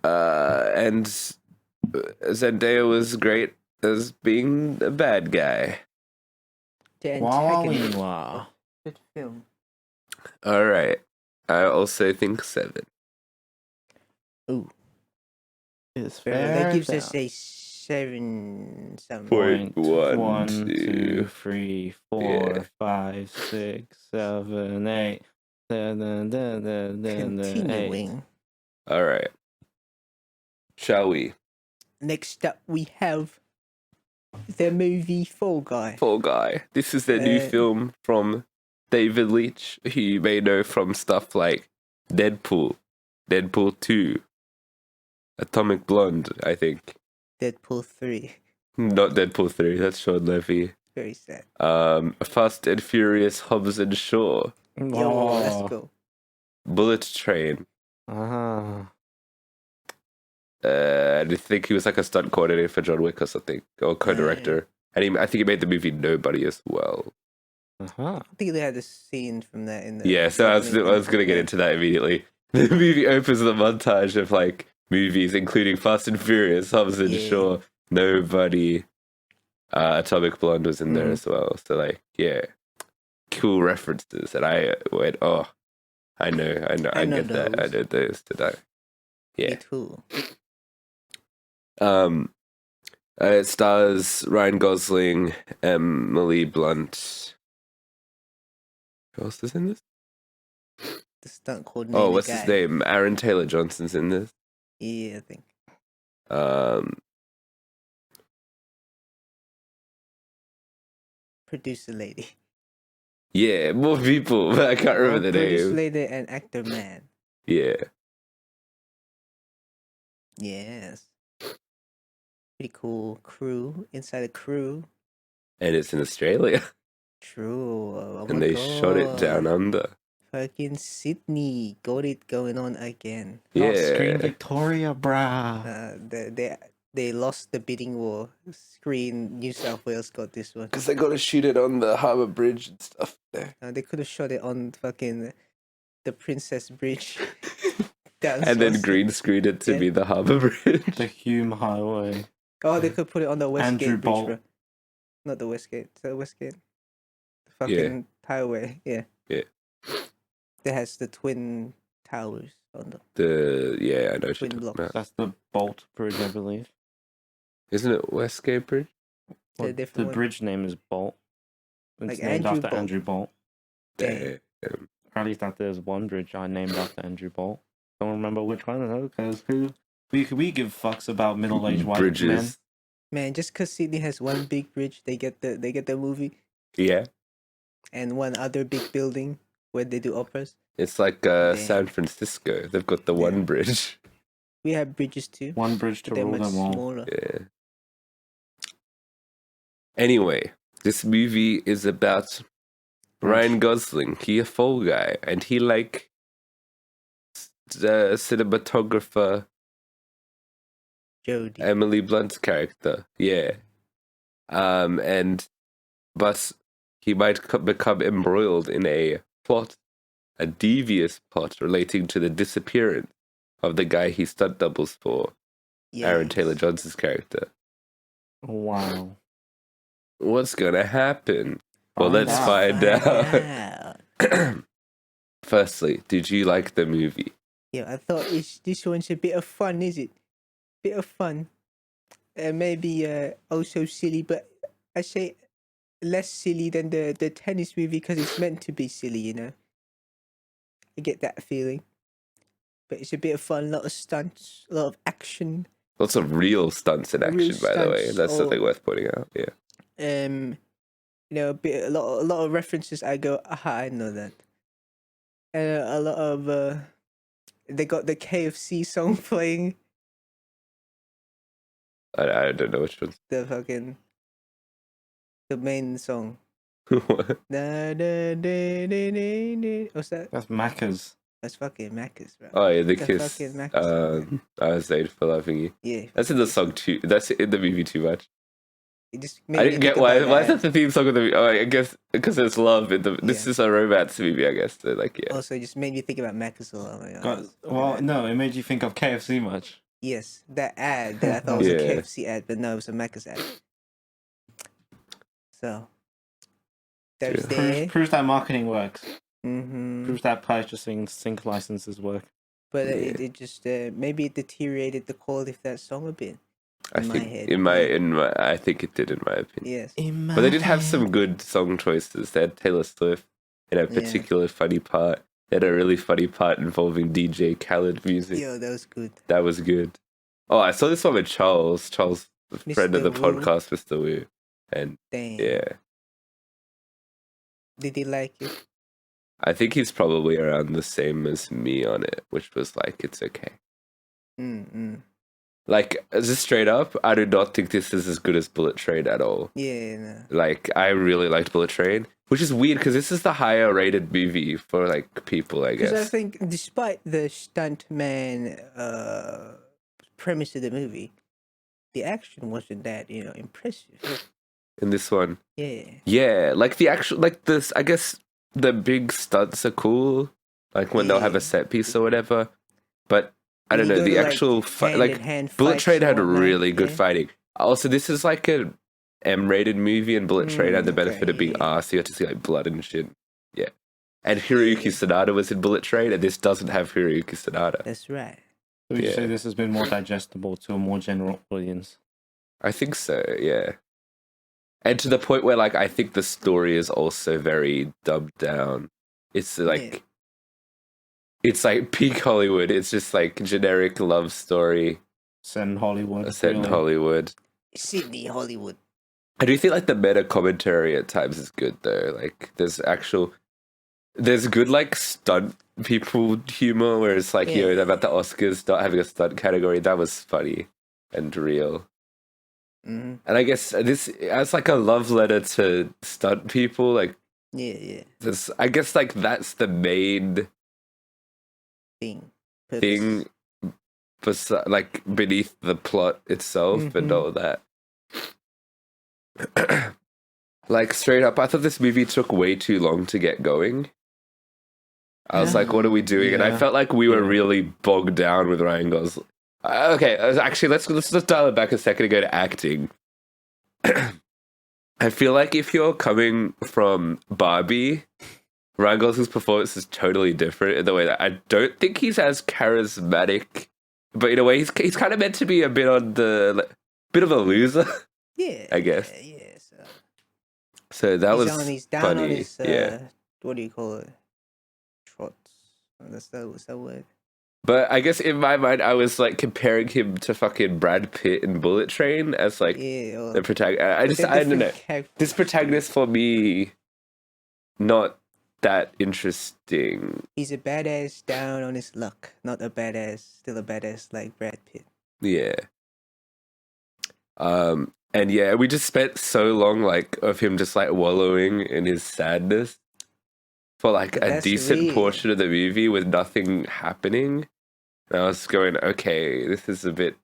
And Zendaya was great as being a bad guy. The antagonist. Wow. Good film. All right. I also think 7. Ooh. It's That gives fair us a 7 something. Point one, 1, two. 2, 3, 4, Yeah. 5, 6, 7, 8. Continuing. All right. Shall we? Next up, we have the movie Fall Guy. Fall Guy. This is their new film from David Leitch, who you may know from stuff like Deadpool, Deadpool 2, Atomic Blonde, I think. Deadpool 3. Not Deadpool 3, that's Sean Levy. Very sad. Fast and Furious Hobbs and Shaw, Yo, let's go. Bullet Train. I think he was like a stunt coordinator for John Wick or something, or co-director. And I think he made the movie Nobody as well. I think they had a scene from that in the. Yeah, so I was going to get into that immediately. The movie opens with a montage of like movies, including Fast and Furious, Hobbs and Shaw, Nobody. Atomic Blonde was in there as well. So like, yeah, cool references. And I went, oh, I know, I get those. that. I know those today. Yeah. Me too. It stars Ryan Gosling, Emily Blunt. Who else is in this? The stunt coordinator. Oh, what's guy. his name? Aaron Taylor Johnson's in this. Yeah, I think. Producer lady. Yeah, more people, but I can't remember the Producer name. lady and actor man. Yeah. Yes. Pretty cool crew. Inside a crew. And it's in Australia. True. Oh And my they God. shot it down under. Fucking Sydney. Got it going on again. Yeah. Screen Victoria, brah. They lost the bidding war. Screen New South Wales got this one. Because they got to shoot it on the Harbour Bridge and stuff there. They could have shot it on fucking the Princess Bridge. Down And then Swansea. green screened it to be the Harbour Bridge. The Hume Highway. Oh, they could put it on the Westgate Andrew Bridge, Bolt. bro. Not the Westgate. The Westgate. The fucking highway. Yeah. Yeah. That has the twin towers on the Yeah, I know what you're twin talking blocks. about. That's the Bolt Bridge, I believe. Isn't it Westgate Bridge? The different The one. bridge name is Bolt. It's Like named Andrew after Bolt. Andrew Bolt. Yeah. Damn. Or at least that there's one bridge I named after Andrew Bolt. Don't remember which one though, because we give fucks about middle-aged white men. Bridges. Man, just because Sydney has one big bridge, they get the movie, Yeah. and one other big building where they do operas. It's like Damn. San Francisco. They've got the one bridge. We have bridges too. One bridge to But they're rule much them all. smaller. Yeah. Anyway, this movie is about Ryan Gosling. He a fall guy, and he like the cinematographer Jodie. Emily Blunt's character. Yeah. But he might become embroiled in a devious plot relating to the disappearance of the guy he stunt doubles for, Aaron Taylor Johnson's character. Wow. What's gonna happen? Well, Find let's out. find out. Firstly, did you like the movie? Yeah, I thought this one's a bit of fun, is it? Bit of fun. Maybe also silly, but I say less silly than the tennis movie because it's meant to be silly, you know. I get that feeling. But it's a bit of fun, a lot of stunts, a lot of action. Lots of real stunts in action, Real by the way. stunts, That's something worth pointing out. Yeah. You know, a lot of references. I go, aha, I know that. And a lot of they got the KFC song playing. I don't know which ones. The main song. What? Da, da, da, da, da, da. What's that? That's Macca's. That's fucking Macca's, bro. Oh yeah, the The kiss. fucking Macca's. I was made for loving you. Yeah. That's in the song too. That's in the movie too much. It just I didn't get why. Why is that the theme song of the movie? Oh, I guess because it's love. This is a romance movie, I guess. So, like, yeah. Also, it just made me think about Macca's a lot. Like, Well, no, it made you think of KFC much. Yes, that ad that I thought was Yeah. a KFC ad, but no, it was a Macca's ad. So, there's True. there. Proves that marketing works. Mm-hmm. Proves that purchasing sync licenses work. But Yeah. it just maybe it deteriorated the quality of that song a bit. I in my think head, in my I think it did in my opinion. Yes. But they did have some good song choices. They had Taylor Swift in a particular funny part. They had a really funny part involving DJ Khaled music. Yo, that was good. That was good. Oh, I saw this one with Charles. Charles, the friend of the Mr. Wu. podcast, Mr. Wu. And Damn. yeah, Did he like it? I think he's probably around the same as me on it, which was like, it's okay. Mm. Like, just straight up, I do not think this is as good as Bullet Train at all. Yeah, no. Like, I really liked Bullet Train, which is weird because this is the higher rated movie for like people, I guess. Because I think, despite the stuntman premise of the movie, the action wasn't that impressive. In this one, Yeah. yeah, like the actual, like this, I guess the big stunts are cool, like when they'll have a set piece or whatever. But I don't know, the actual fight, like Bullet Train had really good fighting. Also, this is like a M-rated movie, and Bullet Train had the benefit of being R, so you had to see like blood and shit. Yeah. And Hiroyuki Sanada was in Bullet Train, and this doesn't have Hiroyuki Sanada. That's right. So would you Yeah. say this has been more digestible to a more general audience? I think so, yeah. And to the point where, like, I think the story is also very dumbed down. It's like, it's like peak Hollywood. It's just like generic love story Set in Hollywood. set in really. Hollywood. Sydney, Hollywood. I do think like the meta commentary at times is good though. Like there's good like stunt people humor where it's like, Yeah. about the Oscars not having a stunt category. That was funny and real. Mm-hmm. And I guess this as like a love letter to stunt people. Like Yeah. this, I guess like that's the main Thing. for like beneath the plot itself and Mhm. all that. Like straight up, I thought this movie took way too long to get going. I was like, "What are we doing?" And I Yeah. felt like we were really bogged down with Ryan Gosling. Okay, actually, let's just dial it back a second and go to acting. I feel like if you're coming from Barbie, Ryan Gosling's performance is totally different in the way that I don't think he's as charismatic, but in a way, he's kind of meant to be a bit on the bit of a loser. Yeah. I guess. Yeah. So So that was he's down on funny. his Yeah. what do you call it? That's the word. But I guess in my mind, I was like comparing him to fucking Brad Pitt in Bullet Train as like Yeah. the protagonist. I don't know. This protagonist for me, not that interesting. He's a badass down on his luck, not a badass, still a badass like Brad Pitt. Yeah. And yeah, we just spent so long like of him just like wallowing in his sadness for like But a that's decent real. portion of the movie with nothing happening. And I was going, okay, this is a bit.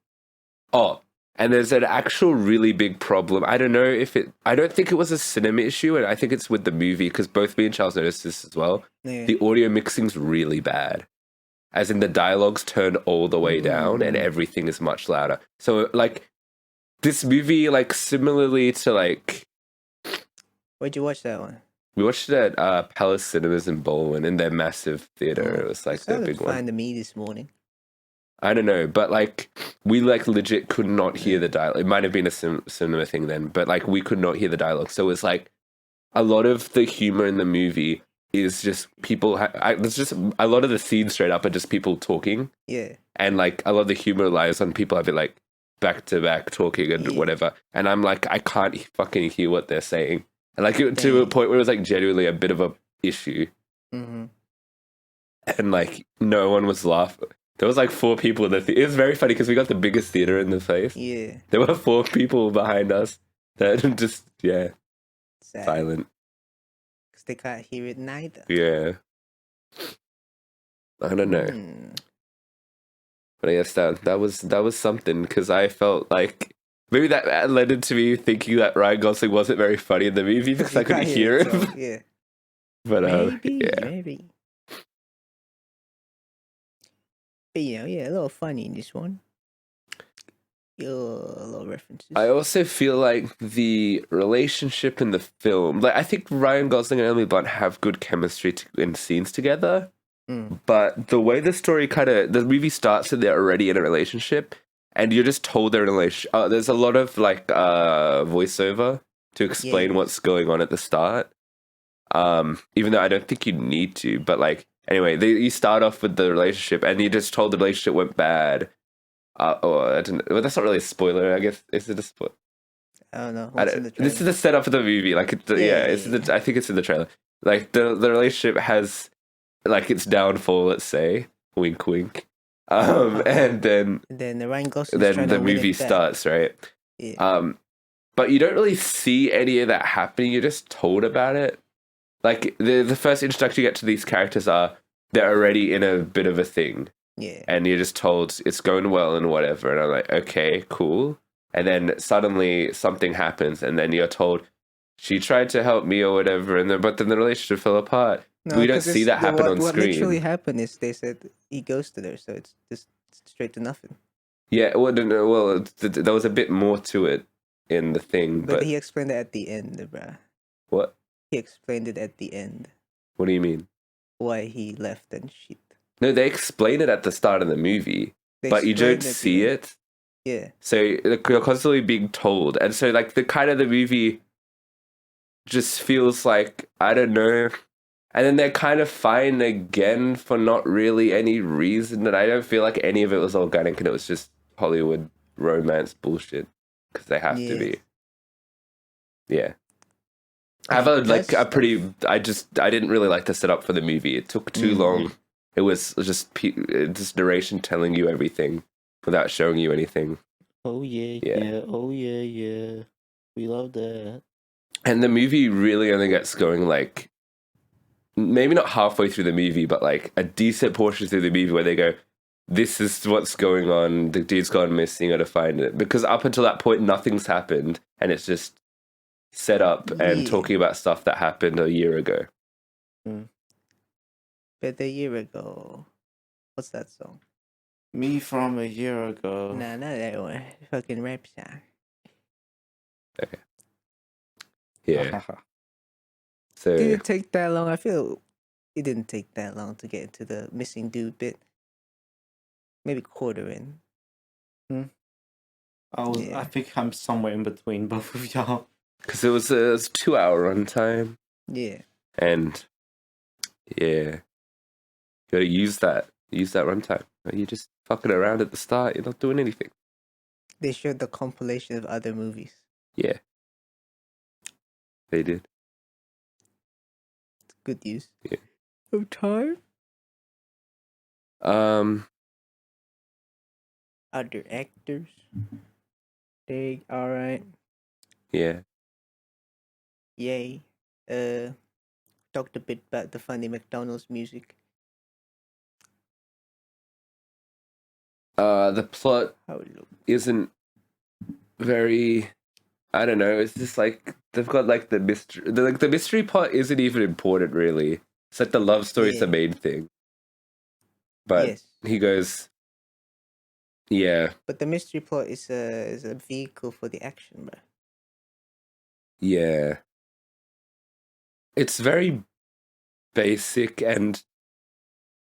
Oh, and there's an actual really big problem. I don't know if I don't think it was a cinema issue, and I think it's with the movie because both me and Charles noticed this as well. Yeah. The audio mixing's really bad. As in the dialogue's turned all the way down and everything is much louder. So like this movie, like similarly to like Where'd you watch that one? we watched it at Palace Cinemas in Baldwin in their massive theater. It was like the big one. Fine to me this morning. I don't know, but like we like legit could not hear the dialogue. It might have been a cinema thing then, but like we could not hear the dialogue. So it's like a lot of the humor in the movie is just people. There's just a lot of the scenes straight up are just people talking. Yeah. And like a lot of the humor lies on people having like back to back talking and whatever. And I'm like, I can't fucking hear what they're saying. And like to a point where it was like genuinely a bit of a issue. Mm-hmm. And like no one was laughing. There was like 4 people in the theater. It was very funny because we got the biggest theater in the place. Yeah. There were 4 people behind us that just Sad. silent. Because they can't hear it neither. Yeah. I don't know. But I guess that was something because I felt like maybe that led into me thinking that Ryan Gosling wasn't very funny in the movie because I couldn't hear him. So, yeah. But Maybe. But yeah, a little funny in this one. A little references. I also feel like the relationship in the film, like I think Ryan Gosling and Emily Blunt have good chemistry in scenes together. But the way the story the movie starts and they're already in a relationship and you're just told they're in a relationship. There's a lot of like voiceover to explain what's going on at the start. Even though I don't think you need to, but like, anyway, you start off with the relationship and you're just told the relationship went bad. I don't know. Well, that's not really a spoiler, I guess. Is it a spoiler? I don't know. This is the setup of the movie. Like, I think it's in the trailer. Like, the relationship has, like, its downfall, let's say. Wink, wink. And then the Ryan Gosling. Then the movie starts, right? Yeah. But you don't really see any of that happening. You're just told about it. Like, the first introduction you get to these characters they're already in a bit of a thing. Yeah. And you're just told it's going well and whatever. And I'm like, okay, cool. And then suddenly something happens and then you're told she tried to help me or whatever. But then the relationship fell apart. No, we don't see that happen on screen. What literally happened is they said he ghosted her. So it's just straight to nothing. Yeah, well, there was a bit more to it in the thing. But he explained it at the end, bruh. What? He explained it at the end. What do you mean? Why he left and shit. No, they explain it at the start of the movie, but you don't see it. Yeah. So you're constantly being told, and so like the movie just feels like I don't know, and then they're kind of fine again for not really any reason, and I don't feel like any of it was organic, and it was just Hollywood romance bullshit because they have to be. Yeah. I have I didn't really like the setup for the movie. It took too long. It was just narration telling you everything without showing you anything. Oh yeah. Oh yeah. We love that. And the movie really only gets going like maybe not halfway through the movie, but like a decent portion through the movie where they go, "This is what's going on. The dude's gone missing. Gotta find it." Because up until that point, nothing's happened, and it's just set up and talking about stuff that happened a year ago. But a year ago, what's that song? Me from a year ago. Nah, not that one. Fucking rap song. Okay. Yeah. So did it take that long? I feel it didn't take that long to get into the missing dude bit. Maybe quarter in. I think I'm somewhere in between both of y'all. Because it was a 2-hour runtime. Yeah. And yeah. It gotta use that runtime. You're just fucking around at the start. You're not doing anything. They showed the compilation of other movies. Yeah, they did. It's good use. Yeah. Of time. Other actors. They alright. Yeah. Yay. Talked a bit about the funny McDonald's music. The plot How it look. isn't very. I don't know. It's just like they've got like the mystery. The mystery part isn't even important, really. It's like the love story's the main thing. But yes. he goes, yeah, But the mystery plot is a vehicle for the action, bro. yeah. It's very basic and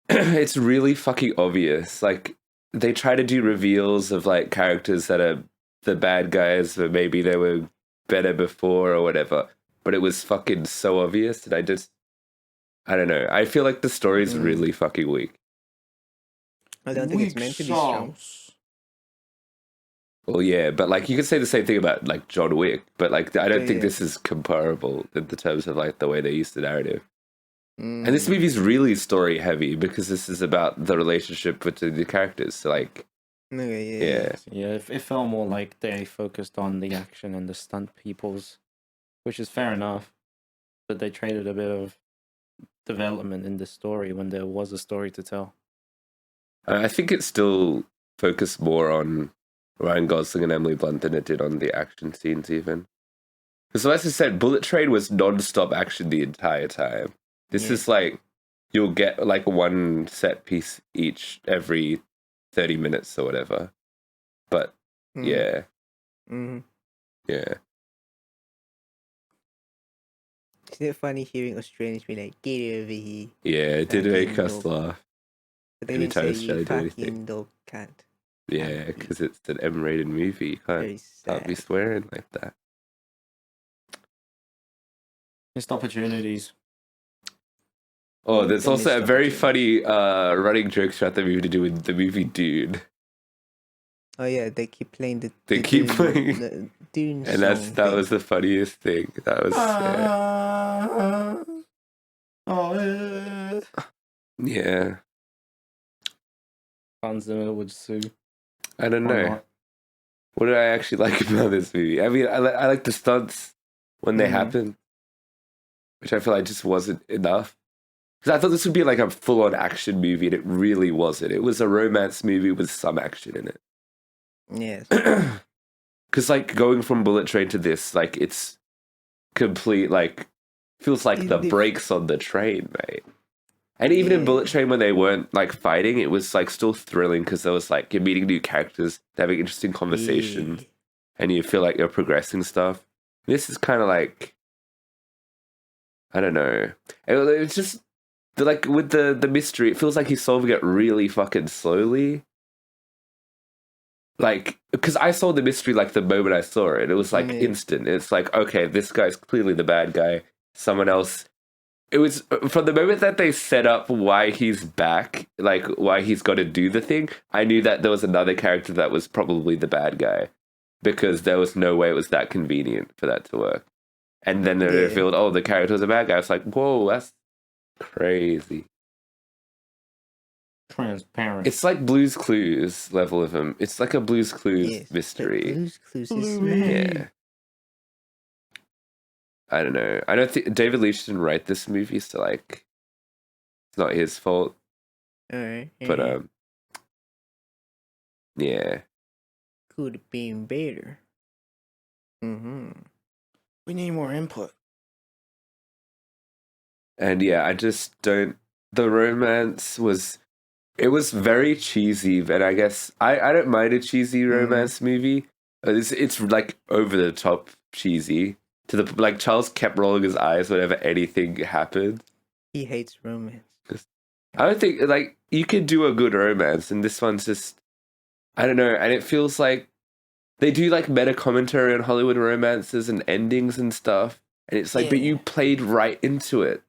it's really fucking obvious. Like they try to do reveals of like characters that are the bad guys, but maybe they were better before or whatever. But it was fucking so obvious, and I don't know. I feel like the story's really fucking weak. I don't think it's meant to be strong. Well, yeah, but like you could say the same thing about like John Wick, but like I don't think this is comparable in the terms of like the way they use the narrative. And this movie's really story heavy because this is about the relationship between the characters. So like, yeah, it felt more like they focused on the action and the stunt peoples, which is fair enough. But they traded a bit of development in the story when there was a story to tell. I think it still focused more on Ryan Gosling and Emily Blunt than it did on the action scenes, even. Because as I said, Bullet Train was non-stop action the entire time. This is like, you'll get like one set piece each every 30 minutes or whatever. But, yeah. Mm-hmm. Yeah. Isn't it funny hearing Australians be like, get over here? Yeah, it did make us laugh. But they didn't say you fucking dog can't. Yeah, because it's an M-rated movie. You can't be swearing like that. Missed opportunities. Oh, there's also a very funny running joke throughout the movie to do with the movie Dune. Oh yeah, they keep playing the Dune and song that was the funniest thing. That was yeah. Hans Zimmer would sue. I don't know. What did I actually like about this movie? I mean, I like the stunts when they happen, which I feel like just wasn't enough. Because I thought this would be like a full-on action movie, and it really wasn't. It was a romance movie with some action in it. Yes. Because like going from Bullet Train to this, like it's complete, like feels like the brakes on the train, mate. And even in Bullet Train, when they weren't like fighting, it was like still thrilling because there was like you're meeting new characters, having interesting conversations, and you feel like you're progressing stuff. This is kind of like, I don't know. It's just like with the mystery, it feels like he's solving it really fucking slowly. Like, because I saw the mystery like the moment I saw it. It was like instant. It's like, okay, this guy's clearly the bad guy. Someone else. It was from the moment that they set up why he's back, like why he's got to do the thing. I knew that there was another character that was probably the bad guy because there was no way it was that convenient for that to work. And then they revealed, oh, the character was a bad guy. I was like, whoa, that's crazy. Transparent. It's like Blue's Clues level of him. It's like a Blue's Clues mystery. Blue's Clues is mad. Yeah. I don't know. I don't think David Leitch didn't write this movie, so like, it's not his fault. Alright. But yeah. Could have been better. We need more input. And yeah, I just don't. The romance was. It was very cheesy, and I guess I don't mind a cheesy romance movie. It's like over the top cheesy. To the like Charles kept rolling his eyes whenever anything happened. He hates romance. I don't think like you can do a good romance, and this one's just I don't know, and it feels like they do like meta commentary on Hollywood romances and endings and stuff, and it's like, but you played right into it.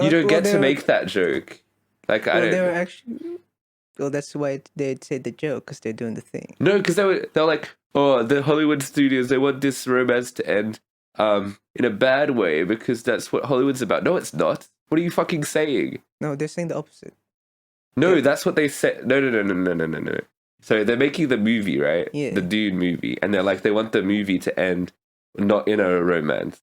You don't get to make that joke. Like I Well, don't. they were actually. Well, that's why they'd say the joke because they're doing the thing. No, because they're like, oh, the Hollywood studios, they want this romance to end in a bad way because that's what Hollywood's about. No, it's not. What are you fucking saying? No, they're saying the opposite. No, Yeah. that's what they said. No. So they're making the movie, right? Yeah. The Dune movie, and they're like, they want the movie to end not in a romance.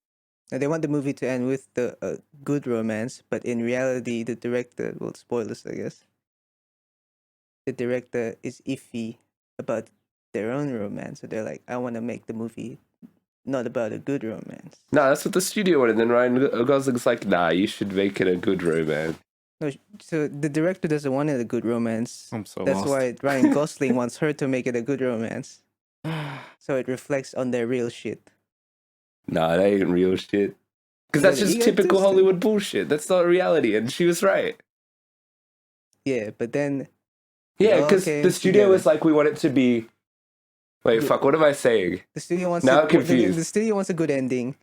And they want the movie to end with the good romance, but in reality, the director, well, spoilers, I guess. The director is iffy about their own romance, so they're like, I want to make the movie not about a good romance. No, that's what the studio wanted. And then Ryan Gosling's like, nah, you should make it a good romance. No, so the director doesn't want it a good romance. I'm so That's lost. why Ryan Gosling wants her to make it a good romance, so it reflects on their real shit. Nah, that ain't real shit. Because Yeah, that's you just gotta typical test it. Hollywood bullshit. That's not reality. And she was right. Yeah, but then Yeah, Oh, because okay, the studio together. was like, we want it to be. Wait, fuck, what am I saying? the studio wants Now a, I'm confused. The studio wants a good ending.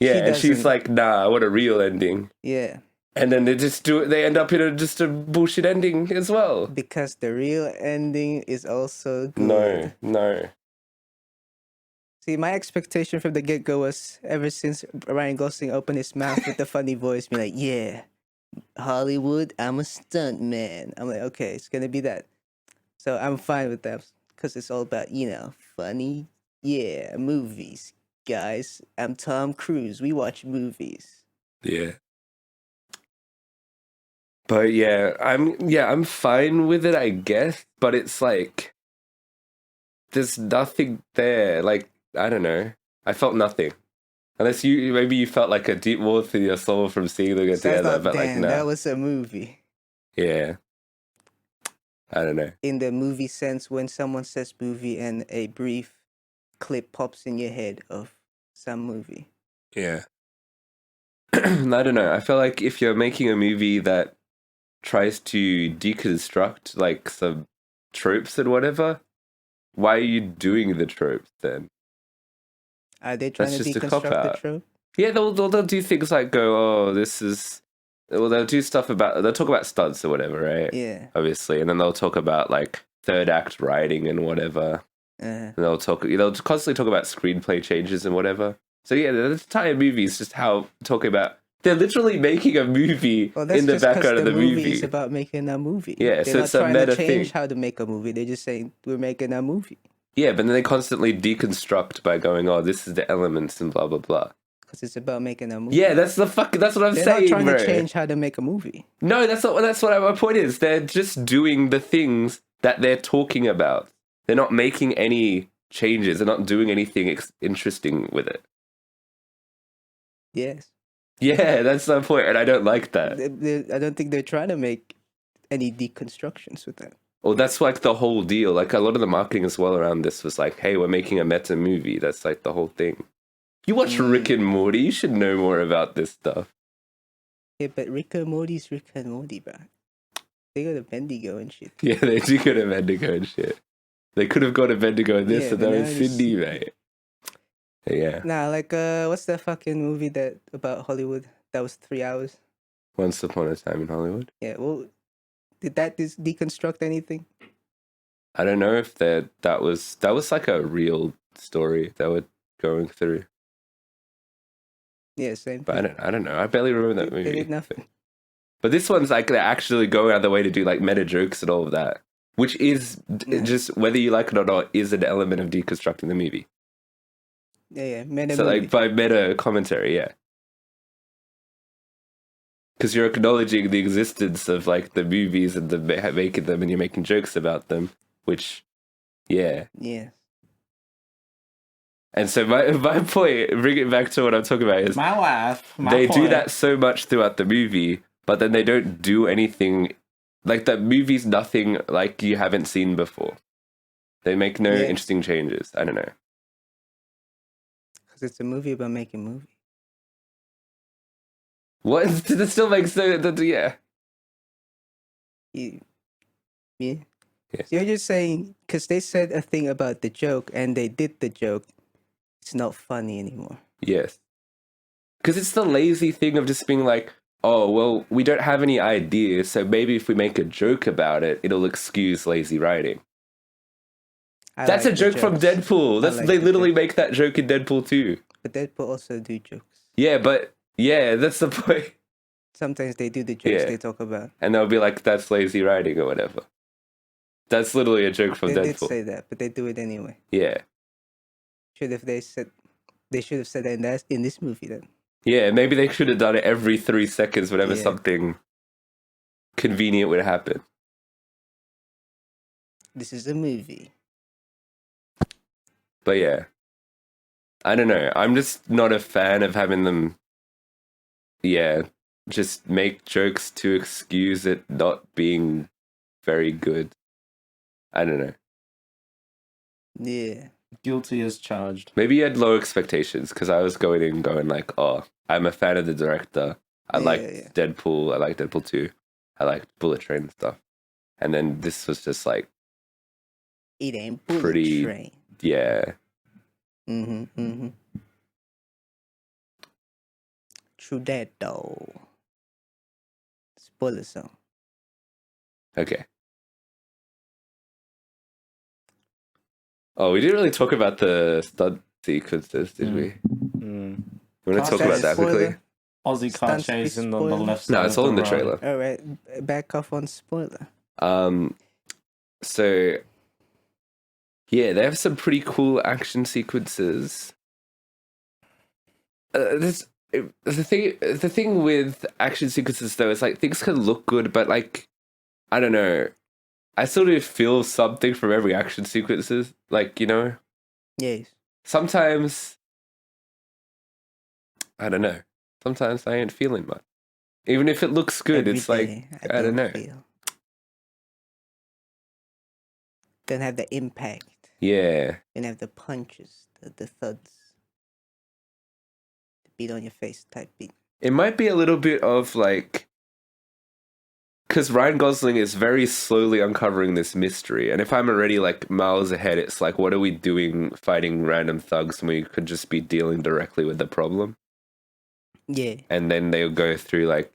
Yeah, She and she's doesn't. like, nah, I want a real ending. Yeah, And then they just do it, they end up in just a bullshit ending as well. because the real ending is also good. No. See, my expectation from the get-go was ever since Ryan Gosling opened his mouth with the funny voice, be like, yeah, Hollywood, I'm a stunt man. I'm like, okay, it's gonna be that. So I'm fine with that because it's all about, funny, movies. Guys, I'm Tom Cruise. We watch movies. Yeah. But I'm fine with it, I guess. But it's like, there's nothing there. Like, I don't know. I felt nothing. Unless maybe you felt like a deep warmth in your soul from seeing them So I together. thought, But like, damn, no. that was a movie. Yeah. I don't know. In the movie sense, when someone says movie and a brief clip pops in your head of some movie. Yeah. I don't know. I feel like if you're making a movie that tries to deconstruct like some tropes and whatever, why are you doing the tropes then? Are they trying That's to just a deconstruct the cop-out. trope? Yeah, they'll do things like go, oh, this is. Well, they'll do stuff about. They'll talk about stunts or whatever, right? Yeah. Obviously, and then they'll talk about like third act writing and whatever. And they'll constantly talk about screenplay changes and whatever. So yeah, the entire movie is just how talking about. They're literally making a movie Well, that's in the just 'cause background of the movie. is about making a movie. Yeah, They're so not it's a trying to meta change thing. how to make a movie. They're just saying we're making a movie Yeah, but then they constantly deconstruct by going, oh, this is the elements and blah blah blah. because it's about making a movie. Yeah, that's what I'm They're saying, not trying bro. to change how to make a movie. No, that's what my point is. They're just doing the things that they're talking about. They're not making any changes. They're not doing anything interesting with it. Yes. Yeah, that's my point, and I don't like that. I don't think they're trying to make any deconstructions with that. Well, that's like the whole deal. Like a lot of the marketing as well around this was like, hey, we're making a meta movie. That's like the whole thing. You watch Rick and Morty, you should know more about this stuff. Yeah, but Rick and Morty's Rick and Morty, bro. They go to Bendigo and shit. Yeah, they do go to Bendigo and shit. They could have gone to Bendigo and this, Yeah, and but they're in now it's- Sydney, mate. Yeah. Nah, like what's that fucking movie that about Hollywood that was 3 hours? Once Upon a Time in Hollywood. Yeah, well, did that deconstruct anything? I don't know if that was like a real story that we're going through. Yeah, same. But I don't know. I barely remember that They movie. did nothing. But this one's like they're actually going out of the way to do like meta jokes and all of that, which is Yeah. just whether you like it or not is an element of deconstructing the movie. Yeah, meta So movie. like by meta commentary, yeah. Because you're acknowledging the existence of like the movies and the making them, and you're making jokes about them, which, yeah. Yeah. And so my point, bring it back to what I'm talking about, is My wife. they do that so much throughout the movie, but then they don't do anything. Like the movie's nothing like you haven't seen before. They make no Yeah. interesting changes. I don't know. Because it's a movie about making movies. What? That still makes sense. Yeah. Yeah. Yeah. So you're just saying, because they said a thing about the joke and they did the joke, it's not funny anymore. Yes. Because it's the lazy thing of just being like, oh, well, we don't have any ideas, so maybe if we make a joke about it, it'll excuse lazy writing. That's like a the joke from jokes. Deadpool. I They like the literally jokes. make that joke in Deadpool too. But Deadpool also do jokes. Yeah, but yeah, that's the point. Sometimes they do the jokes Yeah. they talk about. And they'll be like, that's lazy writing or whatever. That's literally a joke from They Deadpool. did say that, but they do it anyway. Yeah. They should have said that in this movie then. Yeah, maybe they should have done it every 3 seconds whenever Yeah. something convenient would happen. This is a movie. But yeah. I don't know. I'm just not a fan of having them, just make jokes to excuse it not being very good. I don't know. Yeah. Guilty as charged. Maybe you had low expectations because I was going like, oh, I'm a fan of the director. I liked Deadpool. I liked Deadpool 2. I liked Bullet Train and stuff. And then this was just like, It ain't Bullet Pretty- Train. yeah. Mm-hmm. True that though. Spoiler zone. Okay. Oh, we didn't really talk about the stunt sequences, did we? Mm. You want to talk That's about that spoiler. quickly? Aussie car Stunts be chasing on the spoiled. left side. No, it's all of in the road. trailer. All right, back off on spoiler. So yeah, they have some pretty cool action sequences. The thing with action sequences though is like things can look good, but like I don't know. I sort of feel something from every action sequences. Like, you know, Yes. sometimes I don't know. Sometimes I ain't feeling much. Even if it looks good, Every it's like day, I don't know. feel. Don't have the impact. Yeah. Don't have the punches, the thuds. The beat on your face type beat. It might be a little bit of like, because Ryan Gosling is very slowly uncovering this mystery, and if I'm already like miles ahead, it's like, what are we doing fighting random thugs when we could just be dealing directly with the problem? Yeah. And then they'll go through like,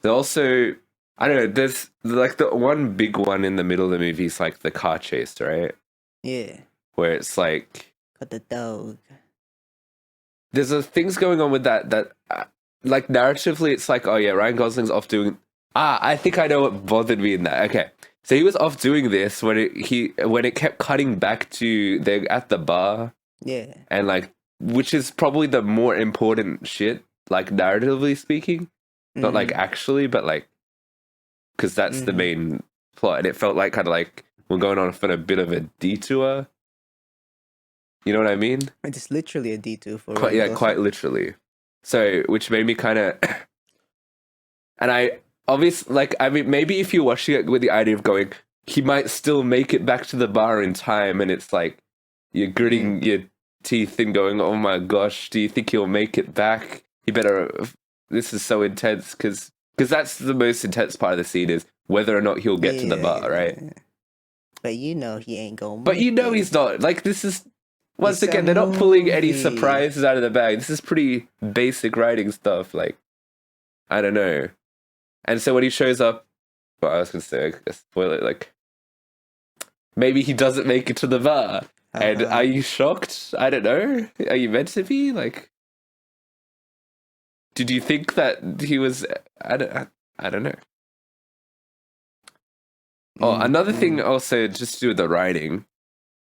they also, I don't know, there's like the one big one in the middle of the movie is like the car chase, right? Yeah. Where it's like, Got the dog. there's things going on with that like narratively it's like, oh yeah, Ryan Gosling's off doing I think I know what bothered me in that. Okay, so he was off doing this when it kept cutting back to they're at the bar, Yeah. and like, which is probably the more important shit, like narratively speaking, not like actually, but like because that's the main plot, and it felt like kind of like we're going on for a bit of a detour. You know what I mean? It's literally a detour for Quite, Ryan yeah, Gosling. quite literally. So, which made me kind of, and I obviously like. I mean, maybe if you're watching it with the idea of going, he might still make it back to the bar in time, and it's like you're gritting your teeth and going, "Oh my gosh, do you think he'll make it back? He better." This is so intense because that's the most intense part of the scene is whether or not he'll get to the bar, right? Yeah. But you know he ain't going. But you know he's not. Like, this is, once It's a again, they're not pulling any movie. surprises out of the bag. This is pretty basic writing stuff. Like, I don't know. And so when he shows up, well, I was going to say, spoil it, like, maybe he doesn't make it to the bar. And are you shocked? I don't know. Are you meant to be? Like, did you think that he was, I don't know. Oh, another thing also, just to do with the writing,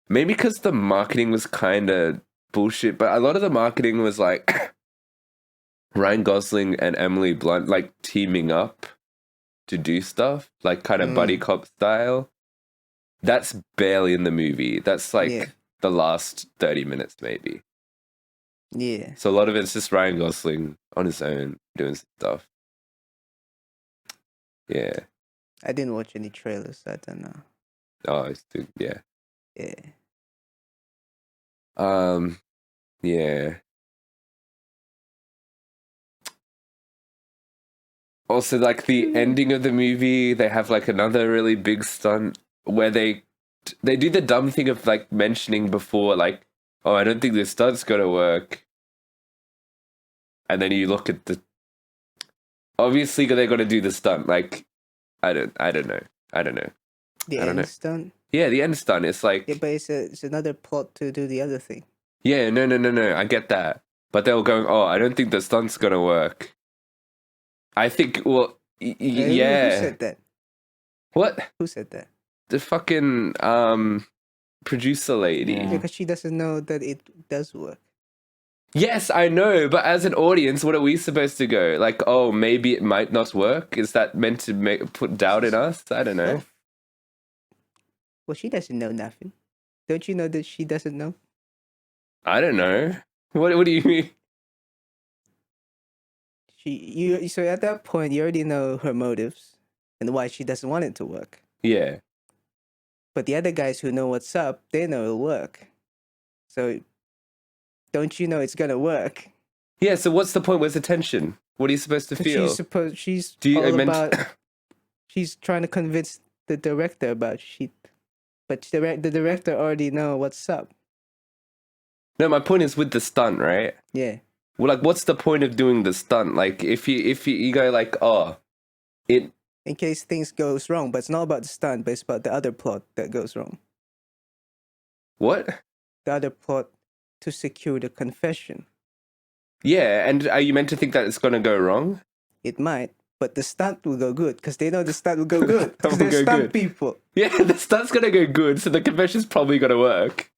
maybe because the marketing was kind of bullshit, but a lot of the marketing was like Ryan Gosling and Emily Blunt like teaming up to do stuff, like kind of buddy cop style. That's barely in the movie. That's like the last 30 minutes, maybe. Yeah. So a lot of it's just Ryan Gosling on his own doing stuff. Yeah. I didn't watch any trailers, so I don't know. Oh, it's yeah. Yeah. Yeah. Also, like the ending of the movie, they have like another really big stunt where they do the dumb thing of like mentioning before, like, oh, I don't think this stunt's gonna work. And then you look at obviously they're gonna do the stunt. Like, I don't know. The I don't know. end stunt. Yeah, the end stunt. It's like, Yeah, but it's another plot to do the other thing. yeah, no. I get that, but they were going, oh, I don't think the stunt's gonna work. I think, well, yeah. Who said that? What? Who said that? The fucking producer lady. Yeah. Because she doesn't know that it does work. Yes, I know, but as an audience, what are we supposed to go? Like, oh, maybe it might not work? Is that meant to put doubt in us? I don't know. Well, she doesn't know nothing. Don't you know that she doesn't know? I don't know. What do you mean? So at that point you already know her motives and why she doesn't want it to work. Yeah. But the other guys who know what's up, they know it'll work. So don't you know it's gonna work? Yeah, so what's the point? Where's the tension? What are you supposed to feel? She's Do you- I all meant- about. She's trying to convince the director about shit, but the director already know what's up. No, my point is with the stunt, right? Yeah. Well, like, what's the point of doing the stunt? Like, if you go like, oh, it. In case things goes wrong, but it's not about the stunt, but it's about the other plot that goes wrong. What? The other plot to secure the confession. Yeah, and are you meant to think that it's gonna go wrong? It might, but the stunt will go good because they know the stunt will go good because Will they're go stunt good. people. Yeah, the stunt's gonna go good, so the confession's probably gonna work.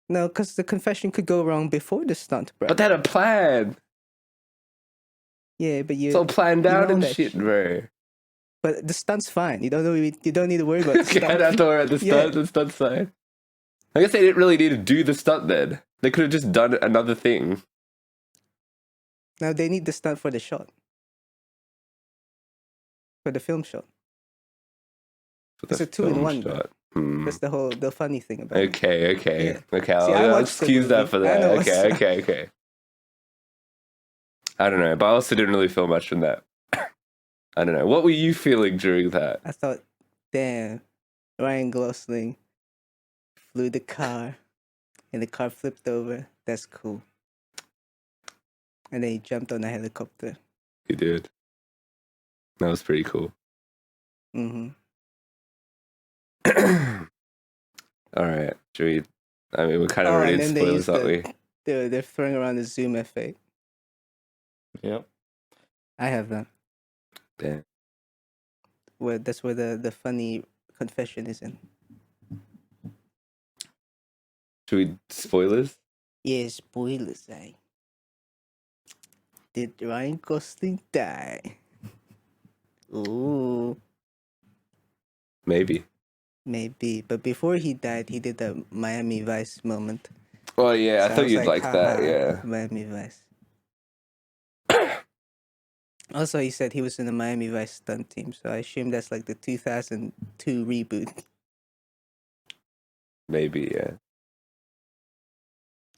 No, because the confession could go wrong before the stunt, bro. But they had a plan. Yeah, but It's all planned you out know and that shit, bro. But the stunt's fine. You don't need to worry about the Okay, I stunt. don't have to worry about the stunt. Yeah. The stunt's fine. I guess they didn't really need to do the stunt then. They could have just done another thing. Now they need the stunt for the shot. For the film shot. For It's the a 2-in-1, film bro. shot. Hmm. That's the funny thing about it. Okay. Yeah. Okay, See, I I'll watched the excuse that movie. for I that. know what's up. Okay. I don't know, but I also didn't really feel much from that. I don't know. What were you feeling during that? I thought, damn, Ryan Gosling flew the car and the car flipped over. That's cool. And then he jumped on a helicopter. You did. That was pretty cool. Mm-hmm. All right. Should we? I mean, we're kind of Oh, ready and to then they spoil used this, aren't we? they're throwing around the zoom effect. Yep. I have that. Damn. That's where the funny confession is in. Should we spoilers? Yeah, spoilers, eh? Did Ryan Gosling die? Ooh, Maybe. maybe. But before he died, he did the Miami Vice moment. Oh yeah, I So thought was you'd like that. haha, Yeah. Miami Vice. Also, he said he was in the Miami Vice stunt team, so I assume that's like the 2002 reboot. Maybe. Yeah.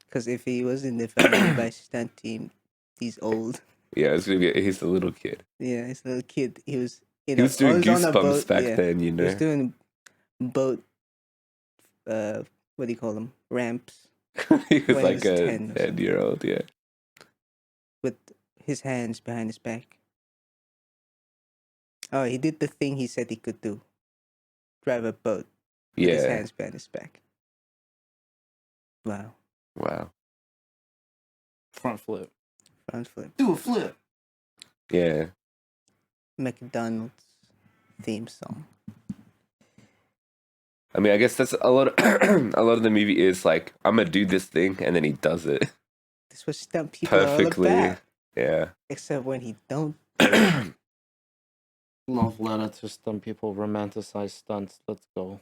Because if he was in the Miami Vice stunt team, he's old. Yeah. It's gonna be. He's a little kid. Yeah, he's a little kid. He was. He was doing on a Goosebumps boat, back yeah. then. You He was know. doing boat. What do you call them? Ramps He was when he like was a 10 or 10-year-old. Yeah. with his hands behind his back. Oh, he did the thing he said he could do. Drive a boat with his Yeah. hands behind his back. Wow. Wow. Front flip. Front flip. Do a flip. Yeah. McDonald's theme song. I mean, I guess that's a lot. Of, a lot of the movie is like, I'm gonna do this thing, and then he does it This was stunt people perfectly. all about. Yeah. Except when he don't. Love letter to stunt people, romanticize stunts. Let's go.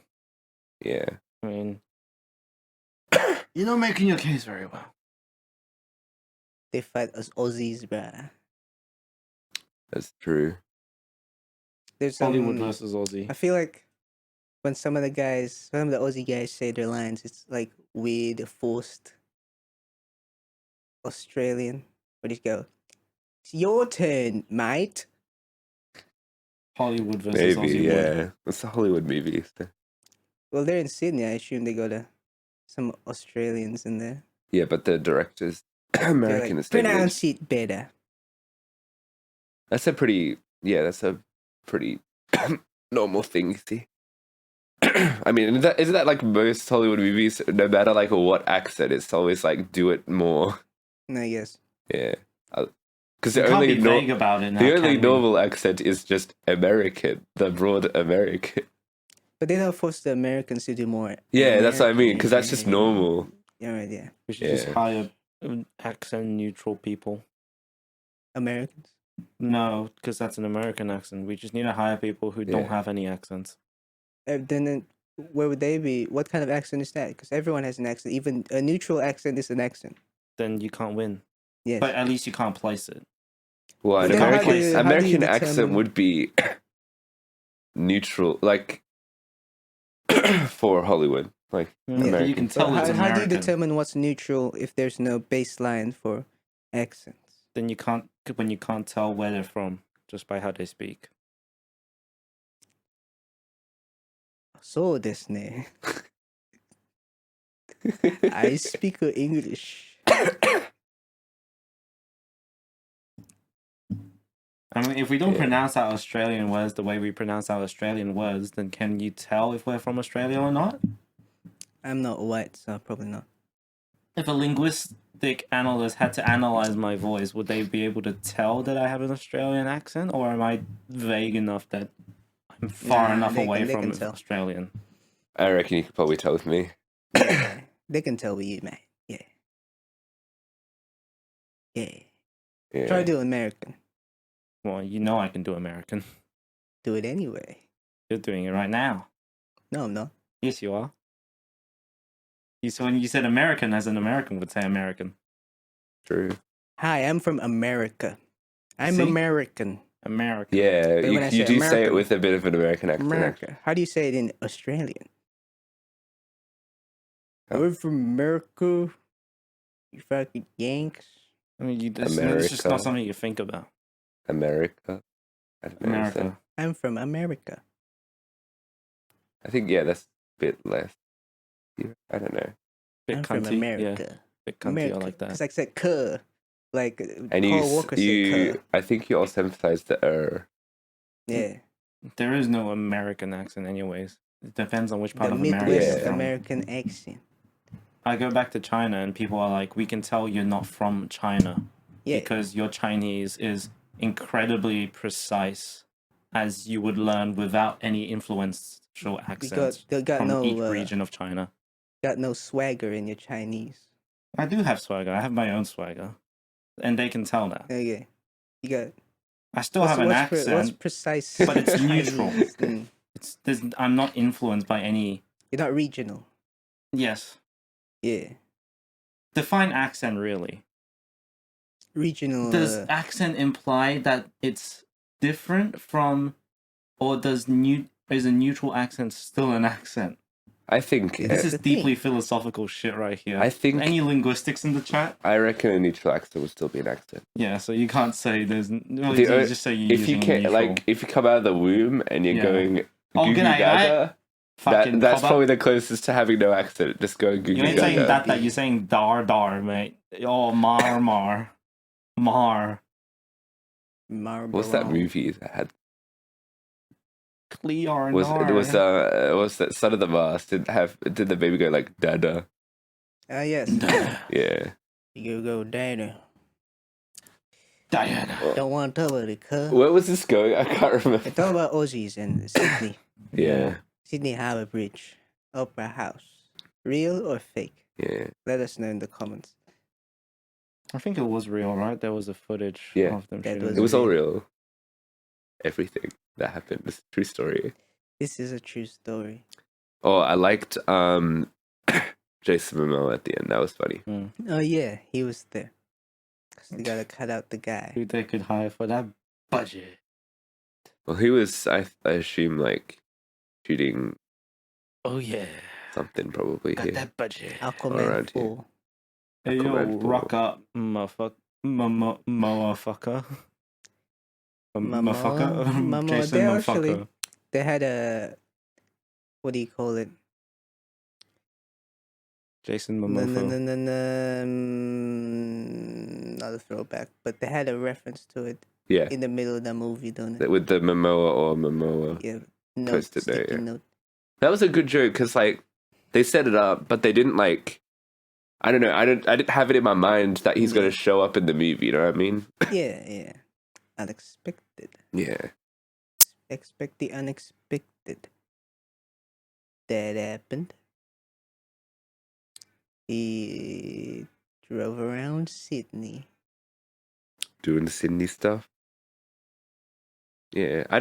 Yeah. I mean, you're not making your case very well. They fight as Aussies, bruh. That's true. There's Hollywood versus Aussie. I feel like when some of the Aussie guys say their lines, it's like weird, forced Australian. Where do you go? It's your turn, mate. Hollywood versus Maybe. Aussie. Yeah. It's a Hollywood movie. Well, they're in Sydney. I assume they go to some Australians in there. Yeah, but the director's They're American. like, Is English. pronounce it better. That's a pretty Yeah, that's a pretty normal thing you see. I mean, isn't that like most Hollywood movies? No matter like what accent, it's always like do it more. No, yes. Yeah, because You the can't only be vague about it now, the only can we? normal accent is just American, the broad American. But they don't force the Americans to do more. Yeah, that's what I mean. Because that's just American. normal. Yeah, right. Yeah, We should just Yeah. hire accent neutral people. Americans. No, because that's an American accent. We just need to hire people who don't Yeah. have any accents. Then where would they be? What kind of accent is that? Because everyone has an accent. Even a neutral accent is an accent. Then you can't win. Yes. But at least you can't place it. Well, an But then how American do you American accent determine- would be neutral, like for Hollywood, like Yeah, Yeah. but you can American. tell But it's how do you American. determine what's neutral if there's no baseline for accents? Then you can't when you can't tell where they're from just by how they speak. そうですね。I speak English. I mean, if we don't Yeah. pronounce our Australian words the way we pronounce our Australian words, then can you tell if we're from Australia or not? I'm not white, so probably not. If a linguistic analyst had to analyze my voice, would they be able to tell that I have an Australian accent, or am I vague enough that I'm far Nah, enough they away can from tell. Australian? I reckon you could probably tell with me. Yeah, they can tell with you, man. Yeah. Yeah. Yeah. Try to do American. Well, you know I can do American. Do it anyway. You're doing it right now. No, I'm not. Yes, you are. So when you said American, as an American would say American. True. Hi, I'm from America. I'm See? American. American. Yeah, But when I you say do say it American- with a bit of an American accent. America. How do you say it in Australian? Oh. We're from America. You fucking Yanks. I mean, it's just America. not something you think about. America. I don't know what to say. America. I'm from America. I think yeah, that's a bit less. I don't know. Bit I'm cunty. from America. Yeah, bit cunty. America. I like that. Because I said "cuh," like And Paul Walker said "cuh." I think you also emphasize the Yeah, There is no American accent, anyways. It depends on which part the of America Midwest you're Yeah. from. American accent. I go back to China, and people are like, "We can tell you're not from China Yeah, because your Chinese is incredibly precise, as you would learn without any influential accents they got from no each region of China." got no swagger in your Chinese. I do have swagger. I have my own swagger, and they can tell that. Okay, you got. I still have an what's accent. precise? but it's Chinese? neutral. Mm. I'm not influenced by any. You're not regional. Yes, Yeah, define accent really. regional. Does accent imply that it's different from, or is a neutral accent still an accent? I think Yeah. This That's is the thing. deeply philosophical shit right here. I think Any linguistics in the chat? I reckon a neutral accent would still be an accent. Yeah, so you can't say there's. Well, The you o- just say you're If you using can, neutral. like, if you come out of the womb and you're Yeah. going Oh, goo goo g'day, gaga, Fucking that's cobber. probably the closest to having no accent. Just going goo You goo ain't saying gaga. that. You're saying dar, mate. Oh, mar. What's that movie that had? Clear Was that Son of the Mars? Did the baby go like dada? Yes. Yeah. You go Diana. Diana. Don't want to talk about it, cuz. Where was this going? I can't remember. It's all about Aussies and Sydney. Yeah. Sydney Harbour Bridge. Opera House. Real or fake? Yeah. Let us know in the comments. I think it was real, right? There was a footage Yeah. of them That shooting. was It was all real. Everything that happened. It's a true story. This is a true story. Oh, I liked Jason Momoa at the end. That was funny. Oh yeah, he was there. 'Cause they gotta cut out the guy. Who they could hire for that budget. Well, he was, I assume, like shooting Oh yeah. something probably Got here. that budget. Aquaman Around here. 4. Hey yo, Aquaman 4. rock up, motherfucker. Motherfucker. Mama, Jason they motherfucker. actually they had a what do you call it? Jason No, no, Momoa. no, no, no, not a throwback, but they had a reference to it. Yeah, in the middle of the movie, don't it? with the Momoa or Momoa. Yeah, note, Post-it note, sticky yeah. note. That was a good joke because like they set it up, but they didn't like. I don't know. I didn't have it in my mind that he's Yeah. gonna show up in the movie. You know what I mean? Yeah. Unexpected. Yeah. Expect the unexpected. That happened. He drove around Sydney. Doing the Sydney stuff. Yeah, I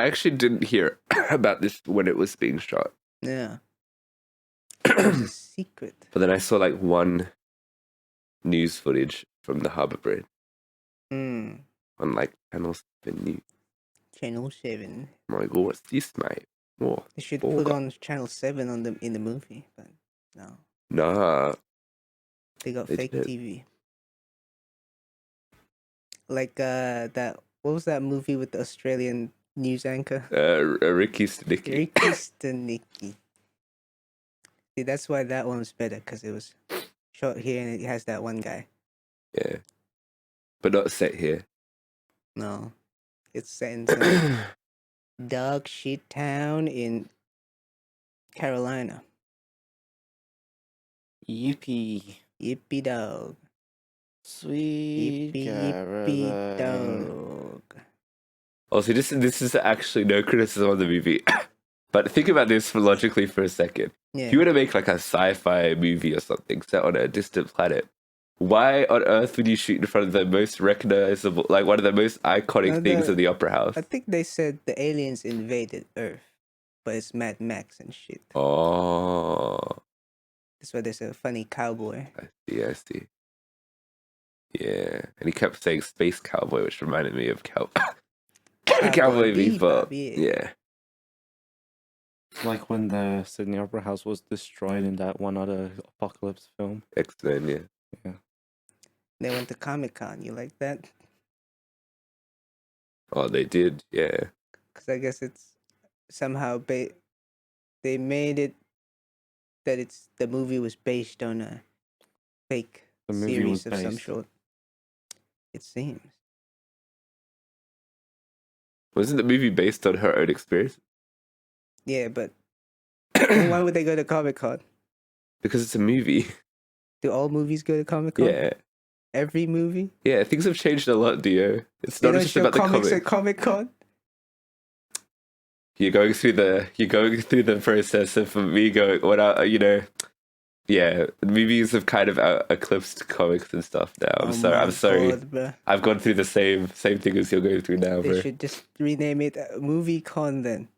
actually didn't hear about this when it was being shot. Yeah. It was a secret. But then I saw like one news footage from the Harbour Bridge Hmm. on like Channel 7 News. Channel 7. I'm like, oh, what's this, mate? Oh, They should oh, put God. on Channel 7 in the movie, but no. Nah. They got They fake did. TV. Like that. What was that movie with the Australian news anchor? Ricky Sticky. Ricky Stanicki. See, that's why that one was better, because it was shot here and it has that one guy. Yeah. But not set here. No, it's set in some dog shit town in Carolina. Yippee. Yippee dog. Sweet Yippee Caroline. dog. Also, this is actually no criticism of the movie. But think about this logically for a second. Yeah. If you were to make like a sci-fi movie or something set on a distant planet, why on earth would you shoot in front of the most recognizable, like one of the most iconic things of the Opera House? I think they said the aliens invaded Earth, but it's Mad Max and shit. Oh, That's why there's a funny cowboy. I see. Yeah, and he kept saying Space Cowboy, which reminded me of Cowboy Bebop. Yeah. Like when the Sydney Opera House was destroyed in that one other apocalypse film. X-Men, yeah. Yeah. They went to Comic-Con. You like that? Oh, they did, yeah. Because I guess it's somehow they made it that the movie was based on a fake The movie series was of some based. sort. It seems. Wasn't the movie based on her own experience? Yeah, but then why would they go to Comic-Con? Because it's a movie. Do all movies go to Comic-Con? Yeah. Every movie? Yeah, things have changed a lot, Dio. It's They not don't just show about the comics comic. at Comic-Con? You're going through the process of me going, yeah, movies have kind of eclipsed comics and stuff now. I'm sorry. God, bro. I've gone through the same thing as you're going through now, They bro. should just rename it Movie Con then.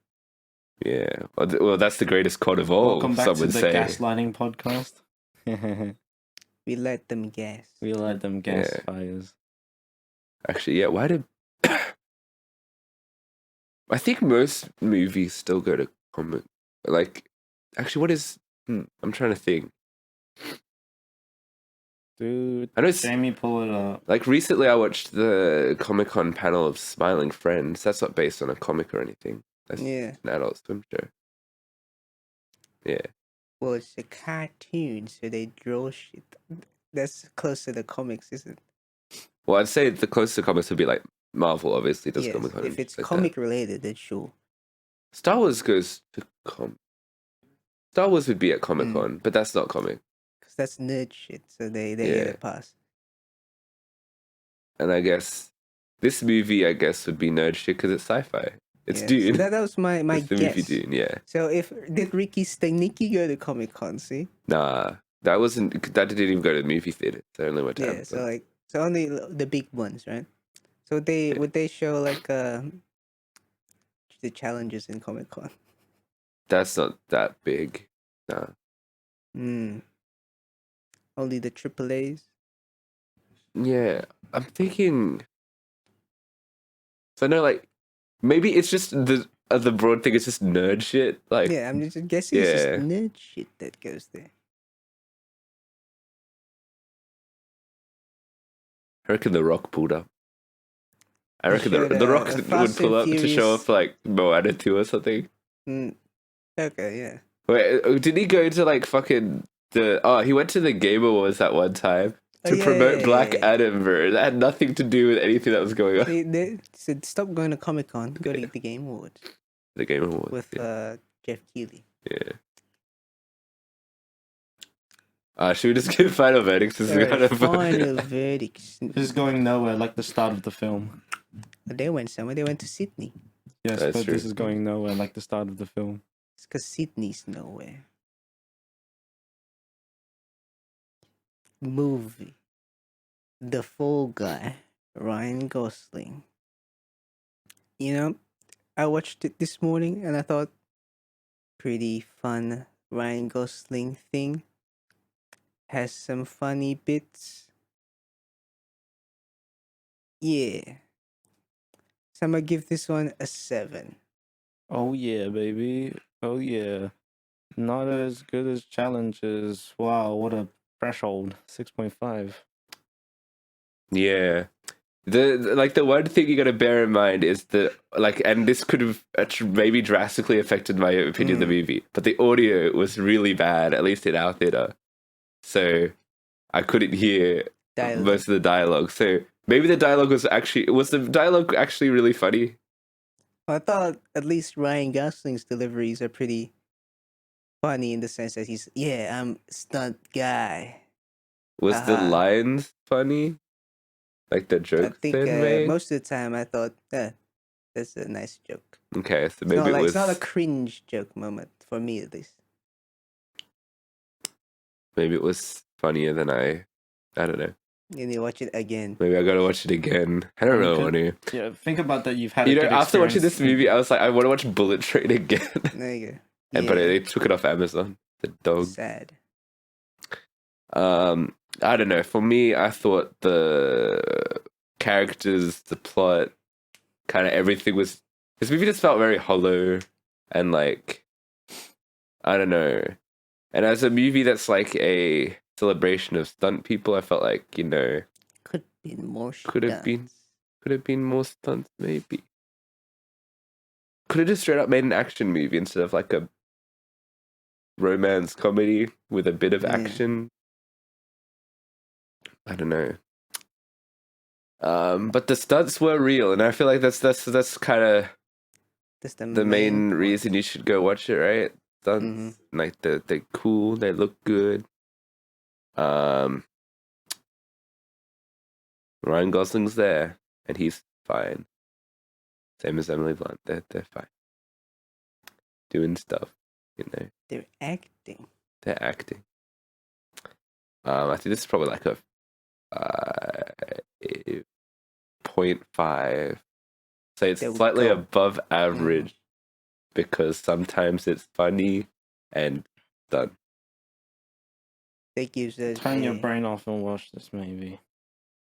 Yeah. Well, that's the greatest con of all, Welcome back some to would the say. gaslighting podcast. We let them gas. We let them gas Yeah. fires. Actually, yeah, why did... I think most movies still go to comic. Like, actually, what is... I'm trying to think. Dude, I know Jamie, pull it up. like recently I watched the Comic-Con panel of Smiling Friends. That's not based on a comic or anything. That's Yeah. an Adult Swim show. Yeah. Well, it's a cartoon, so they draw shit. That's close to the comics, isn't it? Well, I'd say the closest to comics would be like Marvel, obviously, does Yes, Comic-Con. if it's like comic related, then sure. that. Star Wars goes to Star Wars would be at Comic-Con, but that's not comic. Because that's nerd shit, so they get a pass. And I guess this movie, would be nerd shit because it's sci-fi. It's Yeah, Dune. so that was my It's the guess. movie Dune, yeah. So did Ricky Stanicki go to Comic Con? See, Nah, that didn't even go to the movie theater. So I only went to yeah. Amazon. So only the big ones, right? So would they show like the challenges in Comic Con? That's not that big. Nah. Only the AAAs. Yeah, I'm thinking. So I know, like, maybe it's just the broad thing. It's just nerd shit. Like, Yeah, I'm just guessing it's just Yeah. nerd shit that goes there. I reckon The Rock pulled up. I They reckon showed, the Rock the would Fast pull and up to show Furious- off like Moana 2 or something. Okay, yeah. Wait, did he go to like fucking he went to the Game Awards that one time? to promote Black Adam, bro. That had nothing to do with anything that was going on. They said stop going to Comic-Con, go to the Game Awards. The Game Awards. With Jeff Keighley. Yeah. Should we just give final verdicts? Final verdicts. This is going nowhere like the start of the film. They went somewhere. They went to Sydney. Yes, That's but true. this is going nowhere like the start of the film. It's because Sydney's nowhere. Movie. The Fall Guy. Ryan Gosling. You know, I watched it this morning and I thought, pretty fun Ryan Gosling thing. Has some funny bits. Yeah. So I'm gonna give this one a 7. Oh yeah, baby. Oh yeah. Not as good as Challenges. Wow, what a threshold. 6.5. Yeah. The one thing you got to bear in mind is that, like, and this could have maybe drastically affected my opinion of the movie, but the audio was really bad, at least in our theater. So I couldn't hear most of the dialogue. So maybe the dialogue was the dialogue actually really funny? I thought at least Ryan Gosling's deliveries are pretty funny in the sense that he's, I'm stunt guy. Was the lines funny? Like the joke I think made? most of the time I thought, that's a nice joke. Okay, so maybe it's not a cringe joke moment, for me at least. Maybe it was funnier than I don't know. You need to watch it again. Maybe I gotta watch it again. I don't know, Manu. Yeah, think about that. You've had after watching this movie, I was like, I want to watch Bullet Train again. There you go. But they took it off Amazon. The dog. Sad. I don't know. For me, I thought the characters, the plot, kind of everything was. This movie just felt very hollow and like, I don't know. And as a movie that's like a celebration of stunt people, I felt like, you know, could have been more. Could have been more stunts, maybe. Could have just straight up made an action movie instead of like a romance comedy with a bit of action. I don't know. But the stunts were real, and I feel like that's kind of the main reason you should go watch it, right? Stunts, like they're cool, they look good. Ryan Gosling's there, and he's fine. Same as Emily Blunt, they're fine, doing stuff, you know. They're acting. I think this is probably like a 0.5. So it's slightly above average because sometimes it's funny and done. That gives us turn your brain off and watch this maybe.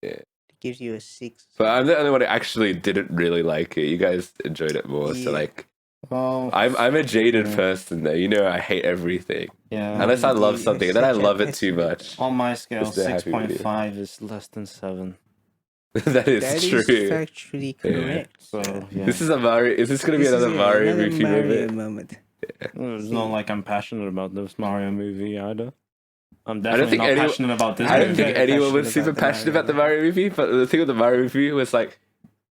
Yeah. It gives you a 6. But I'm the only one who actually didn't really like it. You guys enjoyed it more. So like, well, I'm a jaded person though. You know, I hate everything. Yeah. Unless I love something, and then I love it too much. On my scale, 6.5 is less than 7. That is true. That is factually correct. So yeah. This is a Mario. Is this going to be another Mario movie moment? Yeah. It's not like I'm passionate about this Mario movie either. I'm definitely not passionate about this. I don't think anyone was super passionate about the Mario movie. But the thing with the Mario movie was like,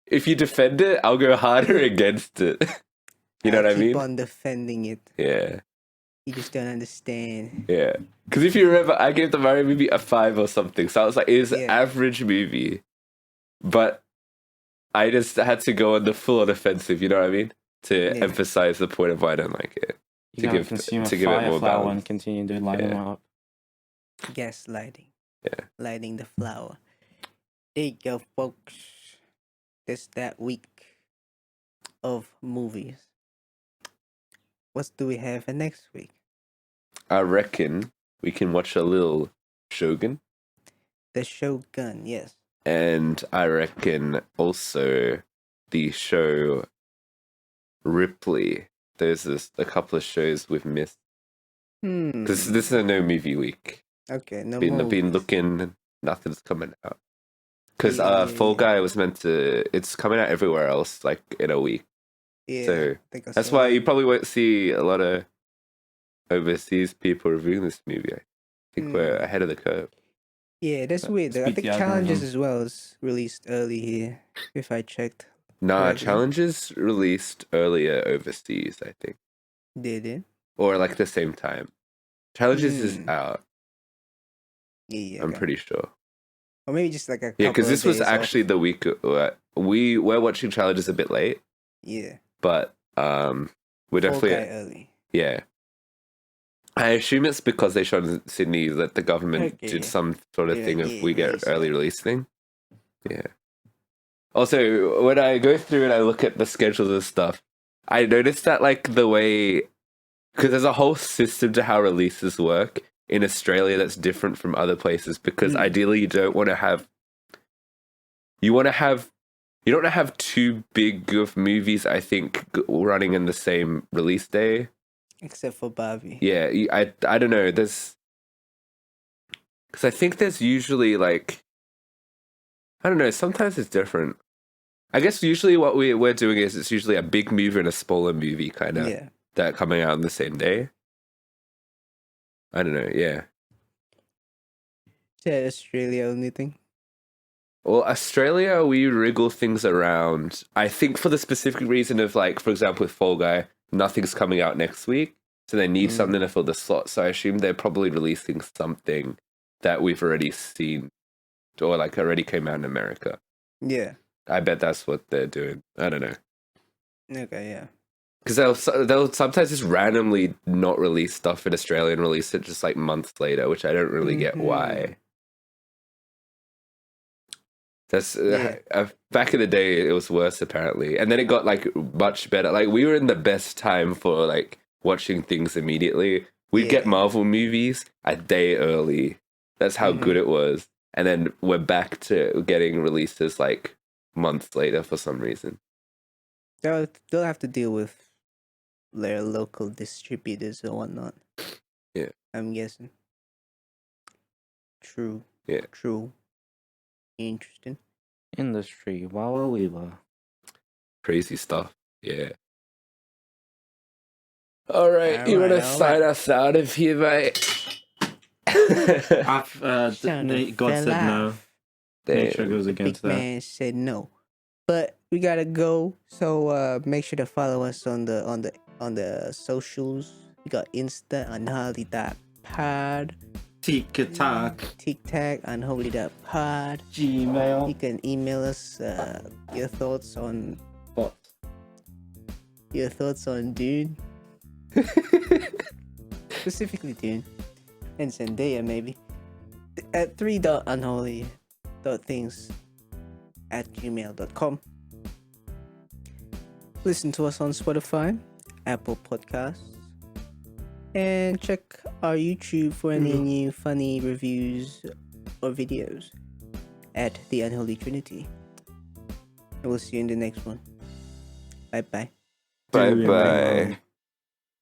if you defend it, I'll go harder against it. You know what I mean? Keep on defending it. Yeah. You just don't understand. Yeah. Because if you remember, I gave the Mario movie a 5 or something. So I was like, it is an average movie. But I just had to go on the full offensive, you know what I mean? To emphasize the point of why I don't like it. To give it more balance. And continue to light them up. Gaslighting. Yeah. Lighting the flower. There you go, folks. This that week of movies. What do we have for next week? I reckon we can watch a little Shogun. The Shogun, yes. And I reckon also the show Ripley. There's a couple of shows we've missed. This is a no movie week. Okay, no movies. Been looking, nothing's coming out. Because Fall Guy was meant to. It's coming out everywhere else, like in a week. Yeah, so that's why you probably won't see a lot of overseas people reviewing this movie. I think we're ahead of the curve. Yeah, that's weird. Though. I think Speed Challenges algorithm. as well is released early here, if I checked. Nah, correctly. Challenges released earlier overseas, I think. Did it? Or like the same time. Challenges is Hmm. out, Yeah, I'm okay. pretty sure. Or maybe just like a couple Yeah, because of this was days actually off. the week we're watching Challenges a bit late, Yeah. but we're Fall definitely Guy early. yeah. I assume it's because they shot in Sydney that the government Okay. did some sort of Yeah, thing of yeah, we get release early early. release thing. Yeah. Also, when I go through and I look at the schedules and stuff, I noticed that like the way, because there's a whole system to how releases work in Australia that's different from other places. Because Mm. ideally, you don't want to have you don't want to have too big of movies. I think running in the same release day. Except for Barbie. Yeah, I don't know. There's because I think there's usually like I don't know. Sometimes it's different. I guess usually what we're doing is it's usually a big movie and a smaller movie kind of Yeah. that are coming out on the same day. I don't know. Yeah. Is that Australia only thing? Well, Australia, we wriggle things around. I think for the specific reason of like, for example, with Fall Guy, nothing's coming out next week, so they need something to fill the slot. So I assume they're probably releasing something that we've already seen or like already came out in America. Yeah. I bet that's what they're doing. I don't know. Okay, yeah. Because they'll sometimes just randomly not release stuff in Australia and release it just like months later, which I don't really get why. That's Yeah. back in the day, it was worse apparently, and then it got like much better. Like we were in the best time for like watching things immediately. We'd get Yeah. Marvel movies a day early. That's how good it was, and then we're back to getting releases like months later for some reason. They'll have to deal with their local distributors or whatnot. Yeah. I'm guessing. True. Yeah. True. Interesting. Industry, wow, weaver. Crazy stuff. Yeah. All right, you want to sign us out of here, mate? God said no. Nature goes The against big that. man said no. But we gotta go. So make sure to follow us on the socials. We got Insta unholy.pod, TikTok, TikTok unholy.pod. Gmail. You can email us your thoughts on Dune. Specifically Dune. And Zendaya maybe. At 3.unholy.things@gmail.com. Listen to us on Spotify, Apple Podcasts, and check our YouTube for any new funny reviews or videos at The Unholy Trinity. And we'll see you in the next one. Bye-bye. Bye bye.